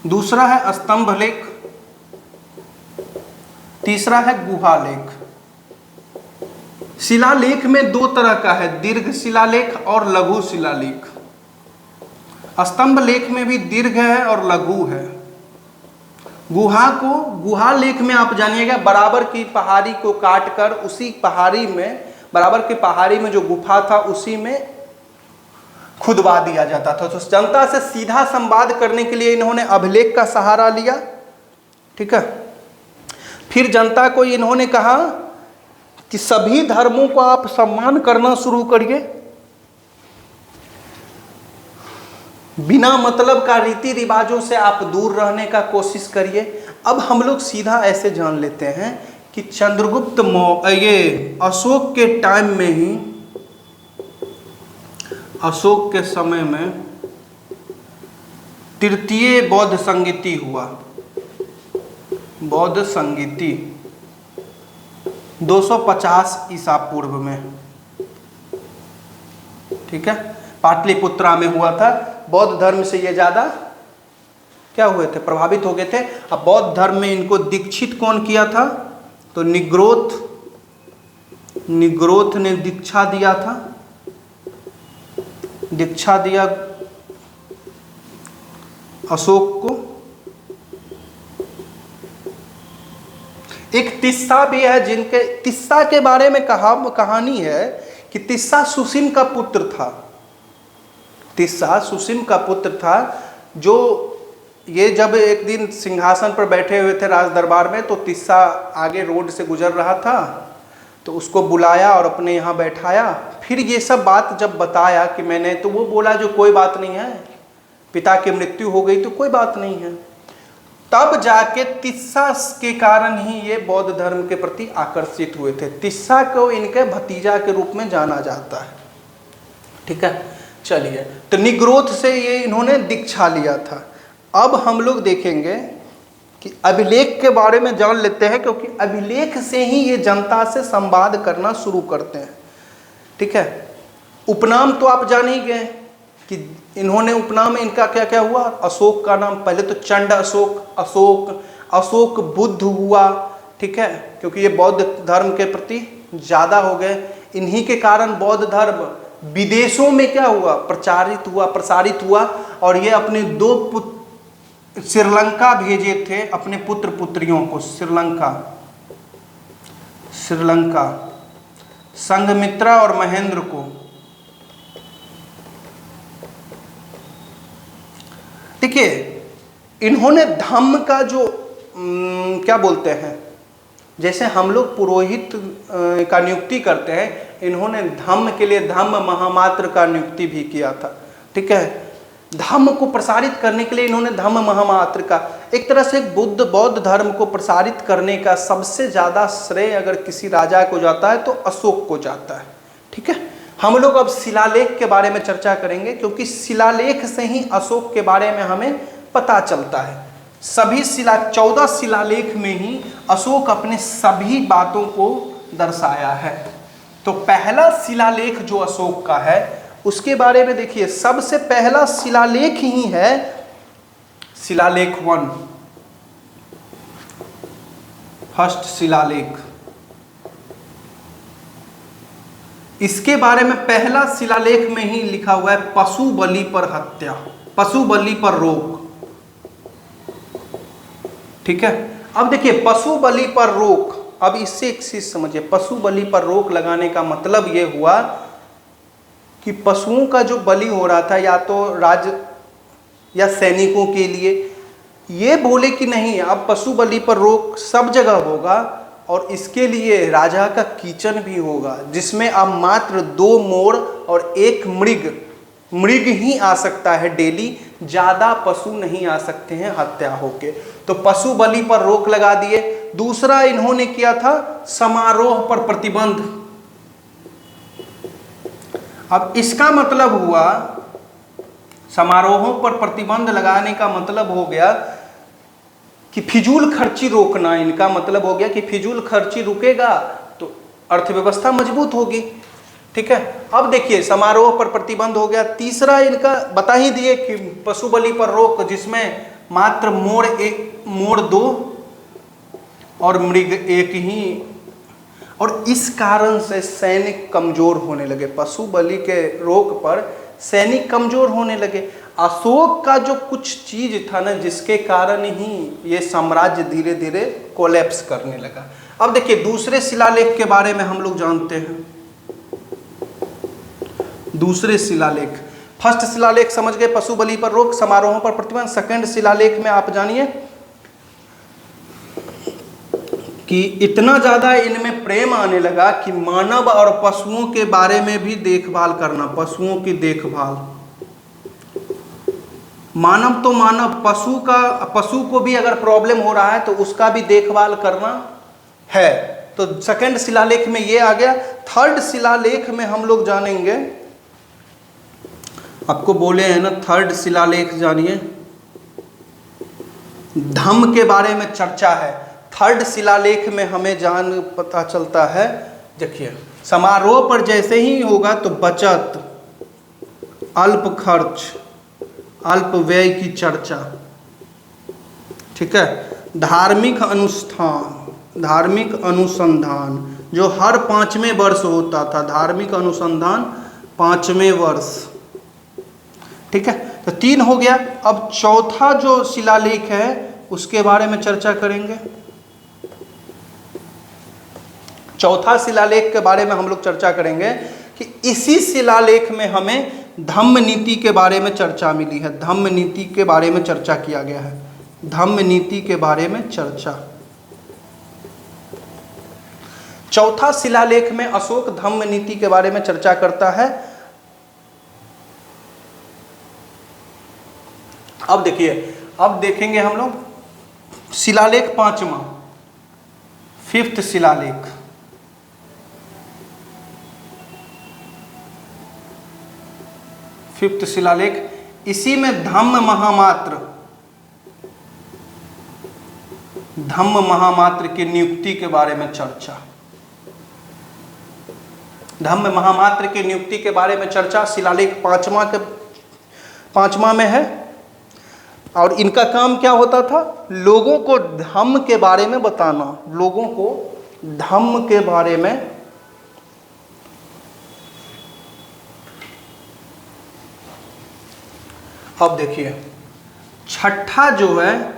दूसरा है स्तंभ लेख, तीसरा है गुहालेख। शिलालेख में 2 तरह का है, दीर्घ शिलालेख और लघु शिलालेख। स्तंभ लेख में भी दीर्घ है और लघु है। गुहा लेख में आप जानिएगा बराबर की पहाड़ी को काटकर उसी पहाड़ी में, बराबर की पहाड़ी में जो गुफा था उसी में खुदवा दिया जाता था। तो जनता से सीधा संवाद करने के लिए इन्होंने अभिलेख का सहारा लिया। ठीक है, फिर जनता को इन्होंने कहा कि सभी धर्मों को आप सम्मान करना शुरू करिए, बिना मतलब का रीति रिवाजों से आप दूर रहने का कोशिश करिए। अब हम लोग सीधा ऐसे जान लेते हैं कि चंद्रगुप्त ये अशोक के टाइम में ही, अशोक के समय में तृतीय बौद्ध संगीति हुआ। बौद्ध संगीति 250 ईसा पूर्व में। ठीक है, पाटलिपुत्रा में हुआ था। बौद्ध धर्म से ये ज़्यादा क्या हुए थे? प्रभावित हो गए थे। अब बौद्ध धर्म में इनको दीक्षित कौन किया था? तो निग्रोथ ने दीक्षा दिया था। दीक्षा दिया अशोक को। एक तिस्सा भी है, जिनके तिस्सा के बारे में कहानी है कि तिस्सा सुसिम का पुत्र था। तिस्सा सुसिम का पुत्र था, जो ये जब एक दिन सिंहासन पर बैठे हुए थे राज दरबार में, तो तिस्सा आगे रोड से गुजर रहा था, तो उसको बुलाया और अपने यहाँ बैठाया। फिर ये सब बात जब बताया कि मैंने, तो वो बोला जो कोई बात नहीं है, पिता की मृत्यु हो गई तो कोई बात नहीं है। तब जाके तिस्सा के कारण ही ये बौद्ध धर्म के प्रति आकर्षित हुए थे। तिस्सा को इनके भतीजा के रूप में जाना जाता है। ठीक है, चलिए, तो निग्रोथ से ये इन्होंने दीक्षा लिया था। अब हम लोग देखेंगे कि अभिलेख के बारे में जान लेते हैं, क्योंकि अभिलेख से ही ये जनता से संवाद करना शुरू करते हैं। ठीक है, उपनाम तो आप जान ही गए कि इन्होंने उपनाम इनका क्या क्या हुआ। अशोक का नाम पहले तो चंड अशोक बुद्ध हुआ। ठीक है, क्योंकि ये बौद्ध धर्म के प्रति ज़्यादा हो गए। इन्हीं के कारण बौद्ध धर्म विदेशों में क्या हुआ? प्रसारित हुआ। और ये अपने 2 पुत्र श्रीलंका भेजे थे, अपने पुत्र पुत्रियों को श्रीलंका संघमित्रा और महेंद्र को। देखिए, इन्होंने धम्म का जो क्या बोलते हैं, जैसे हम लोग पुरोहित का नियुक्ति करते हैं, इन्होंने धम्म के लिए धम्म महामात्र का नियुक्ति भी किया था। ठीक है, धम्म को प्रसारित करने के लिए इन्होंने धम्म महामात्र का, एक तरह से बुद्ध बौद्ध धर्म को प्रसारित करने का सबसे ज़्यादा श्रेय अगर किसी राजा को जाता है तो अशोक को जाता है। ठीक है, हम लोग अब शिलालेख के बारे में चर्चा करेंगे, क्योंकि शिलालेख से ही अशोक के बारे में हमें पता चलता है। सभी 14 शिलालेख में ही अशोक अपने सभी बातों को दर्शाया है। तो पहला शिलालेख जो अशोक का है उसके बारे में देखिए, सबसे पहला शिलालेख ही है शिलालेख 1, फर्स्ट शिलालेख। इसके बारे में पहला शिलालेख में ही लिखा हुआ है पशु बलि पर हत्या, पशु बलि पर रोक। ठीक है, अब देखिए पशु बलि पर रोक, अब इससे एक चीज समझिए, पशु बलि पर रोक लगाने का मतलब ये हुआ कि पशुओं का जो बलि हो रहा था या तो राज या सैनिकों के लिए, ये बोले कि नहीं अब पशु बलि पर रोक सब जगह होगा और इसके लिए राजा का किचन भी होगा, जिसमें अब मात्र 2 मोर और 1 मृग ही आ सकता है डेली, ज़्यादा पशु नहीं आ सकते हैं हत्या होके। तो पशु बलि पर रोक लगा दिए। दूसरा इन्होंने किया था समारोह पर प्रतिबंध। अब इसका मतलब हुआ, समारोहों पर प्रतिबंध लगाने का मतलब हो गया कि फिजूल खर्ची रोकना। इनका मतलब हो गया कि फिजूल खर्ची रुकेगा तो अर्थव्यवस्था मजबूत होगी। ठीक है, अब देखिए समारोह पर प्रतिबंध हो गया। तीसरा इनका बता ही दिए कि पशु बलि पर रोक, जिसमें मात्र मोर 2 और मृग 1 ही, और इस कारण से सैनिक कमजोर होने लगे। पशु बलि के रोक पर सैनिक कमजोर होने लगे। अशोक का जो कुछ चीज था ना, जिसके कारण ही ये साम्राज्य धीरे धीरे कोलैप्स करने लगा। अब देखिए दूसरे शिलालेख के बारे में हम लोग जानते हैं। दूसरे शिलालेख, फर्स्ट शिलालेख समझ गए, पशु बलि पर रोक, समारोहों पर प्रतिबंध। सेकंड शिलालेख में आप जानिए कि इतना ज़्यादा इनमें प्रेम आने लगा कि मानव और पशुओं के बारे में भी देखभाल करना, पशुओं की देखभाल। मानव तो मानव, पशु को भी अगर प्रॉब्लम हो रहा है तो उसका भी देखभाल करना है। तो सेकंड शिलालेख में ये आ गया। थर्ड शिलालेख में हम लोग जानेंगे, आपको बोले हैं ना थर्ड शिलालेख जानिए, धम्म के बारे में चर्चा है। थर्ड शिलालेख में हमें पता चलता है, देखिए समारोह पर जैसे ही होगा तो बचत, अल्प खर्च, अल्प व्यय की चर्चा। ठीक है, धार्मिक अनुष्ठान, धार्मिक अनुसंधान जो हर 5वें वर्ष होता था, धार्मिक अनुसंधान 5वें वर्ष। ठीक है, तो 3 हो गया। अब चौथा जो शिलालेख है उसके बारे में चर्चा करेंगे। चौथा शिलालेख के बारे में हम लोग चर्चा करेंगे कि इसी शिलालेख में हमें धम्म नीति के बारे में चर्चा मिली है। धम्म नीति के बारे में चर्चा किया गया है। धम्म नीति के बारे में चर्चा, चौथा शिलालेख में अशोक धम्म नीति के बारे में चर्चा करता है। अब देखिए, अब देखेंगे हम लोग शिलालेख 5वां, 5th शिलालेख। फिफ्थ शिलालेख, इसी में धम्म महामात्र की नियुक्ति के बारे में चर्चा। धम्म महामात्र की नियुक्ति के बारे में चर्चा शिलालेख 5वां में है। और इनका काम क्या होता था? लोगों को धम्म के बारे में बताना, लोगों को धम्म के बारे में। अब देखिए छठा जो है,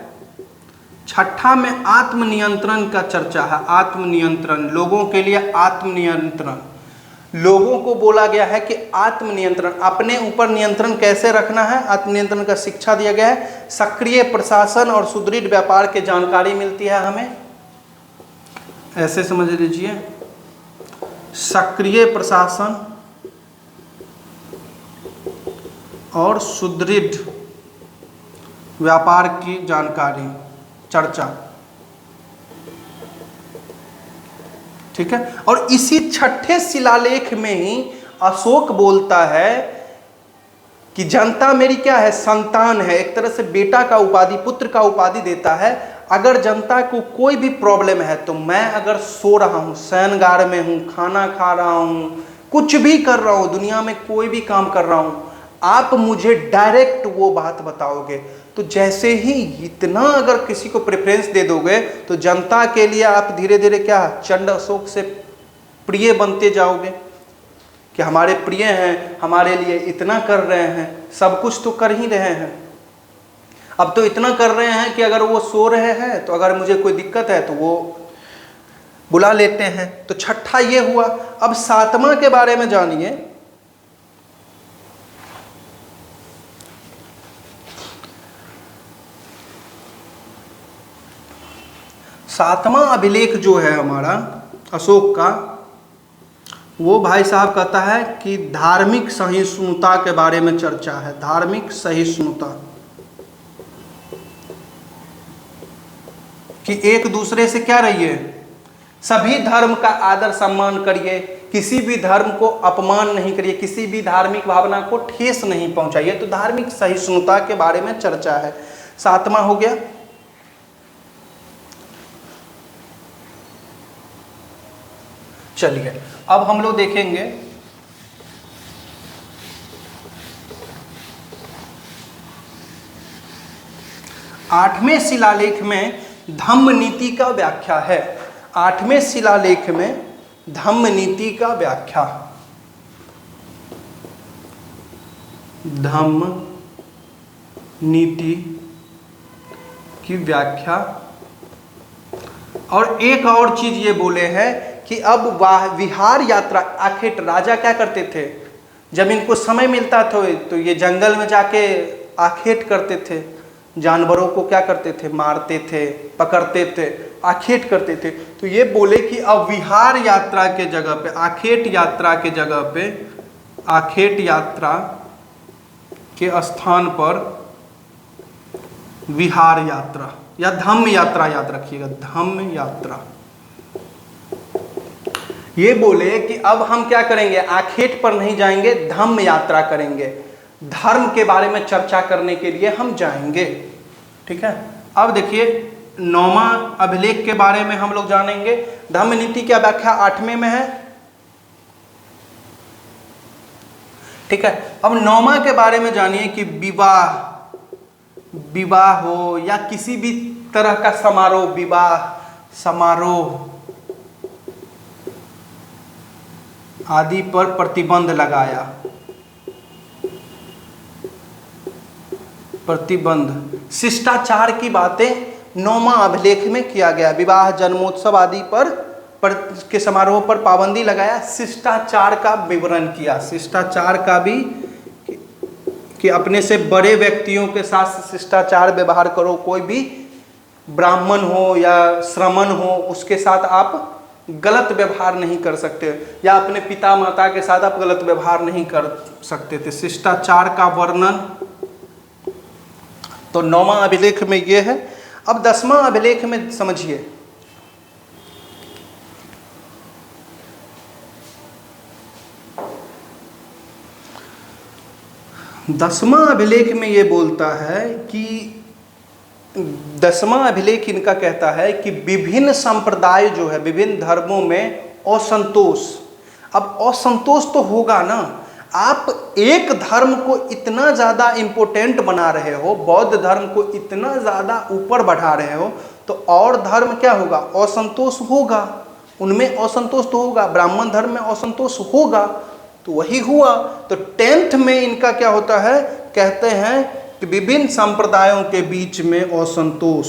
छठा में आत्मनियंत्रण का चर्चा है। आत्मनियंत्रण, लोगों के लिए आत्मनियंत्रण। लोगों को बोला गया है कि आत्मनियंत्रण, अपने ऊपर नियंत्रण कैसे रखना है, आत्मनियंत्रण का शिक्षा दिया गया है। सक्रिय प्रशासन और सुदृढ़ व्यापार की जानकारी मिलती है हमें, ऐसे समझ लीजिए। सक्रिय प्रशासन और सुदृढ़ व्यापार की जानकारी, चर्चा। ठीक है, और इसी छठे शिलालेख में ही अशोक बोलता है कि जनता मेरी क्या है, संतान है। एक तरह से बेटा का उपाधि, पुत्र का उपाधि देता है। अगर जनता को कोई भी प्रॉब्लम है तो मैं अगर सो रहा हूँ, शयनगार में हूँ, खाना खा रहा हूँ, कुछ भी कर रहा हूँ, दुनिया में कोई भी काम कर रहा हूँ, आप मुझे डायरेक्ट वो बात बताओगे। तो जैसे ही इतना अगर किसी को प्रेफरेंस दे दोगे तो जनता के लिए आप धीरे धीरे क्या, चंड अशोक से प्रिय बनते जाओगे कि हमारे प्रिय हैं, हमारे लिए इतना कर रहे हैं, सब कुछ तो कर ही रहे हैं। अब तो इतना कर रहे हैं कि अगर वो सो रहे हैं तो अगर मुझे कोई दिक्कत है तो वो बुला लेते हैं। तो छठा ये हुआ। अब सातवां के बारे में जानिए। सातवां अभिलेख जो है हमारा अशोक का, वो भाई साहब कहता है कि धार्मिक सहिष्णुता के बारे में चर्चा है। धार्मिक सहिष्णुता, कि एक दूसरे से क्या रहिए, सभी धर्म का आदर सम्मान करिए, किसी भी धर्म को अपमान नहीं करिए, किसी भी धार्मिक भावना को ठेस नहीं पहुंचाइए। तो धार्मिक सहिष्णुता के बारे में चर्चा है। सातवां हो गया। चलिए अब हम लोग देखेंगे आठवें शिलालेख में धम्म नीति का व्याख्या है। आठवें शिलालेख में धम्म नीति का व्याख्या, धम्म नीति की व्याख्या। और एक और चीज ये बोले हैं कि अब विहार यात्रा, आखिर राजा क्या करते थे, जब इनको समय मिलता था तो ये जंगल में जाके आखेट करते थे, जानवरों को क्या करते थे, मारते थे, पकड़ते थे, आखेट करते थे। तो ये बोले कि अब विहार यात्रा के जगह पे, आखेट यात्रा के जगह पे, आखेट यात्रा के स्थान पर विहार यात्रा या धम्म यात्रा, याद रखिएगा, धम्म यात्रा। ये बोले कि अब हम क्या करेंगे, आखेट पर नहीं जाएंगे, धम्म यात्रा करेंगे, धर्म के बारे में चर्चा करने के लिए हम जाएंगे। ठीक है, अब देखिए नौवां अभिलेख के बारे में हम लोग जानेंगे। धम्म नीति की व्याख्या आठवें में है। ठीक है, अब नौवां के बारे में जानिए कि विवाह हो या किसी भी तरह का समारोह, विवाह समारोह आदि पर प्रतिबंध लगाया। प्रतिबंध, शिष्टाचार की बातें नौवां अभिलेख में किया गया। विवाह, जन्मोत्सव आदि पर के समारोह पर पाबंदी लगाया, शिष्टाचार का विवरण किया। शिष्टाचार का भी कि अपने से बड़े व्यक्तियों के साथ शिष्टाचार व्यवहार करो। कोई भी ब्राह्मण हो या श्रमण हो, उसके साथ आप गलत व्यवहार नहीं कर सकते, या अपने पिता माता के साथ आप गलत व्यवहार नहीं कर सकते थे। शिष्टाचार का वर्णन तो नौवां अभिलेख में ये है। अब 10वां अभिलेख में समझिए, दसवां अभिलेख में ये बोलता है कि 10वां अभिलेख इनका कहता है कि विभिन्न संप्रदाय जो है, विभिन्न धर्मों में असंतोष। अब असंतोष तो होगा ना, आप एक धर्म को इतना ज़्यादा इम्पोर्टेंट बना रहे हो, बौद्ध धर्म को इतना ज़्यादा ऊपर बढ़ा रहे हो, तो और धर्म क्या होगा, असंतोष होगा, उनमें असंतोष तो होगा, ब्राह्मण धर्म में असंतोष होगा। तो वही हुआ। तो 10th में इनका क्या होता है, कहते हैं कि विभिन्न संप्रदायों के बीच में असंतोष।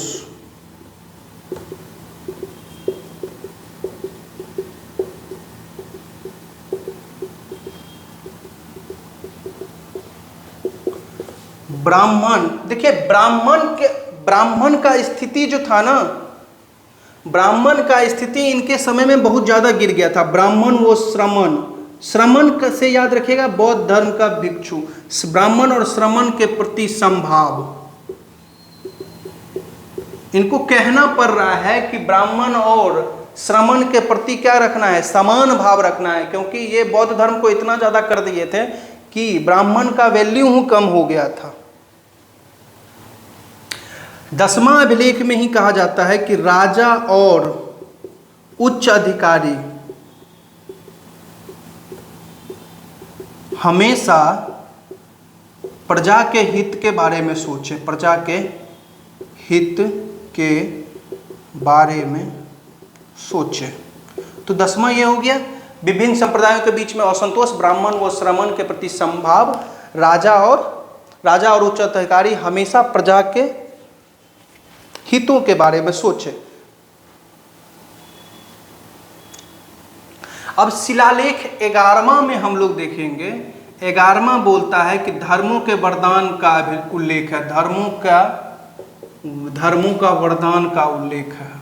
ब्राह्मण, देखिए ब्राह्मण का स्थिति जो था ना, ब्राह्मण का स्थिति इनके समय में बहुत ज्यादा गिर गया था। ब्राह्मण वो श्रमण से याद रखिएगा, बौद्ध धर्म का भिक्षु, ब्राह्मण और श्रमण के प्रति संभाव। इनको कहना पड़ रहा है कि ब्राह्मण और श्रमण के प्रति क्या रखना है, समान भाव रखना है, क्योंकि ये बौद्ध धर्म को इतना ज़्यादा कर दिए थे कि ब्राह्मण का वैल्यू कम हो गया था। 10वां अभिलेख में ही कहा जाता है कि राजा और उच्च अधिकारी हमेशा प्रजा के हित के बारे में सोचे, प्रजा के हित के बारे में सोचे। तो 10वां ये हो गया, विभिन्न संप्रदायों के बीच में असंतोष, ब्राह्मण व श्रमण के प्रति समभाव, राजा और उच्च अधिकारी हमेशा प्रजा के हितों के बारे में सोचे। अब शिलालेख 11वां में हम लोग देखेंगे, 11वां बोलता है कि धर्मों के वरदान का उल्लेख है, धर्मों का वरदान का उल्लेख है।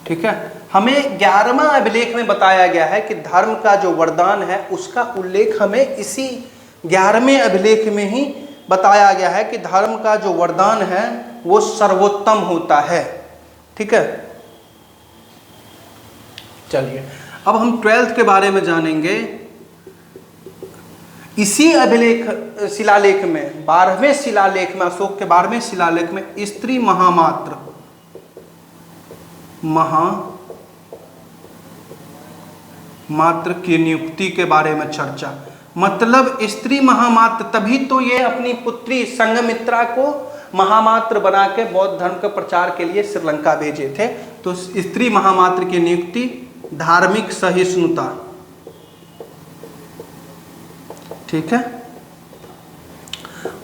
ठीक है, हमें 11वां अभिलेख में बताया गया है कि धर्म का जो वरदान है उसका उल्लेख हमें इसी 11वें अभिलेख में ही बताया गया है कि धर्म का जो वरदान है वो सर्वोत्तम होता है। ठीक है, चलिए अब हम 12th के बारे में जानेंगे। इसी अभिलेख शिलालेख में 12वें शिलालेख में, अशोक के 12वें शिलालेख में स्त्री महामात्र की नियुक्ति के बारे में चर्चा। मतलब स्त्री महामात्र, तभी तो ये अपनी पुत्री संघमित्रा को महामात्र बना के बौद्ध धर्म के प्रचार के लिए श्रीलंका भेजे थे। तो स्त्री महामात्र की नियुक्ति, धार्मिक सहिष्णुता। ठीक है,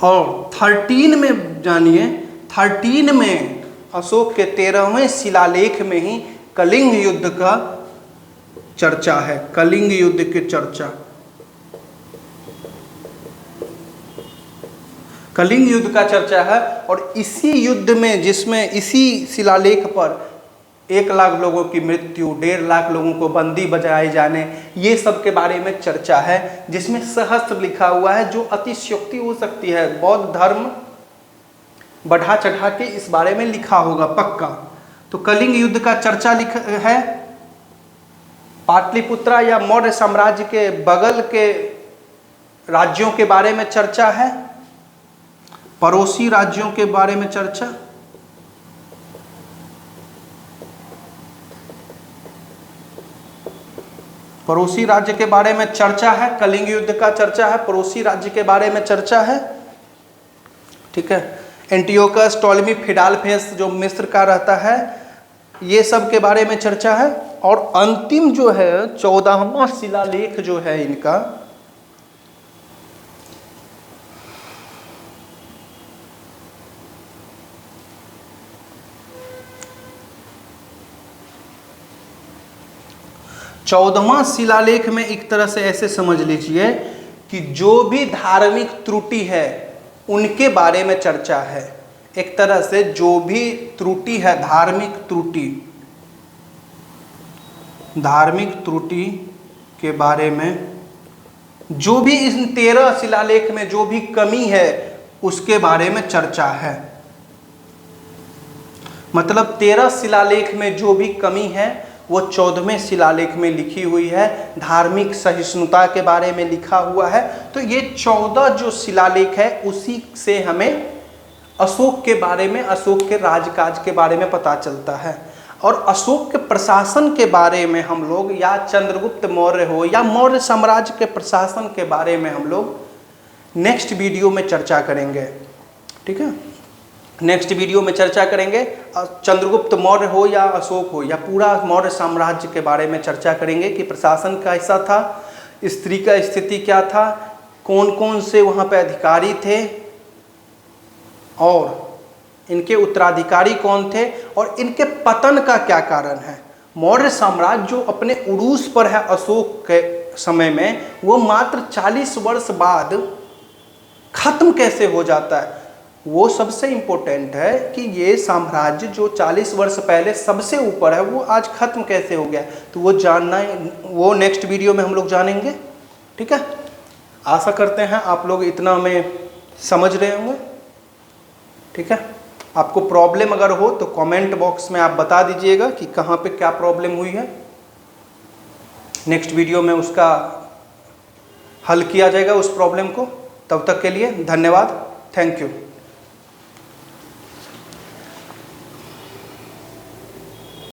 और 13 में जानिए, 13 में अशोक के 13वें शिलालेख में ही कलिंग युद्ध का चर्चा है, कलिंग युद्ध की चर्चा। कलिंग युद्ध का चर्चा है, और इसी युद्ध में, जिसमें इसी शिलालेख पर 1 लाख लोगों की मृत्यु, 1.5 लाख लोगों को बंदी बजाए जाने, ये सब के बारे में चर्चा है, जिसमें सहस्त्र लिखा हुआ है, जो अतिशयोक्ति हो सकती है। बौद्ध धर्म बढ़ा चढ़ा के इस बारे में लिखा होगा पक्का। तो कलिंग युद्ध का चर्चा लिखा है। पाटलिपुत्रा या मौर्य साम्राज्य के बगल के राज्यों के बारे में चर्चा है, पड़ोसी राज्यों के बारे में चर्चा, पड़ोसी राज्य के बारे में चर्चा है, कलिंग युद्ध का चर्चा है, पड़ोसी राज्य के बारे में चर्चा है। ठीक है, एंटियोकस, टॉलेमी, फिडाल्फेस जो मिस्र का रहता है, ये सब के बारे में चर्चा है। और अंतिम जो है 14वां शिलालेख जो है इनका, चौदहवां शिलालेख में एक तरह से ऐसे समझ लीजिए कि जो भी धार्मिक त्रुटि है उनके बारे में चर्चा है। एक तरह से जो भी त्रुटि है, धार्मिक त्रुटि के बारे में, जो भी इन 13 शिलालेख में जो भी कमी है उसके बारे में चर्चा है। मतलब 13 शिलालेख में जो भी कमी है वो 14वें शिलालेख में लिखी हुई है। धार्मिक सहिष्णुता के बारे में लिखा हुआ है। तो ये 14 जो शिलालेख है उसी से हमें अशोक के बारे में, अशोक के राजकाज के बारे में पता चलता है। और अशोक के प्रशासन के बारे में हम लोग, या चंद्रगुप्त मौर्य हो या मौर्य साम्राज्य के प्रशासन के बारे में हम लोग नेक्स्ट वीडियो में चर्चा करेंगे। ठीक है, नेक्स्ट वीडियो में चर्चा करेंगे। चंद्रगुप्त मौर्य हो या अशोक हो या पूरा मौर्य साम्राज्य के बारे में चर्चा करेंगे कि प्रशासन कैसा था, स्त्री का स्थिति क्या था, कौन कौन से वहाँ पे अधिकारी थे और इनके उत्तराधिकारी कौन थे और इनके पतन का क्या कारण है। मौर्य साम्राज्य जो अपने उरूस पर है अशोक के समय में, वो मात्र 40 वर्ष बाद खत्म कैसे हो जाता है, वो सबसे इम्पोर्टेंट है कि ये साम्राज्य जो 40 वर्ष पहले सबसे ऊपर है वो आज खत्म कैसे हो गया। तो वो जानना, वो नेक्स्ट वीडियो में हम लोग जानेंगे। ठीक है, आशा करते हैं आप लोग इतना में समझ रहे होंगे। ठीक है, आपको प्रॉब्लम अगर हो तो कमेंट बॉक्स में आप बता दीजिएगा कि कहाँ पे क्या प्रॉब्लम हुई है। नेक्स्ट वीडियो में उसका हल किया जाएगा उस प्रॉब्लम को। तब तक के लिए धन्यवाद, थैंक यू।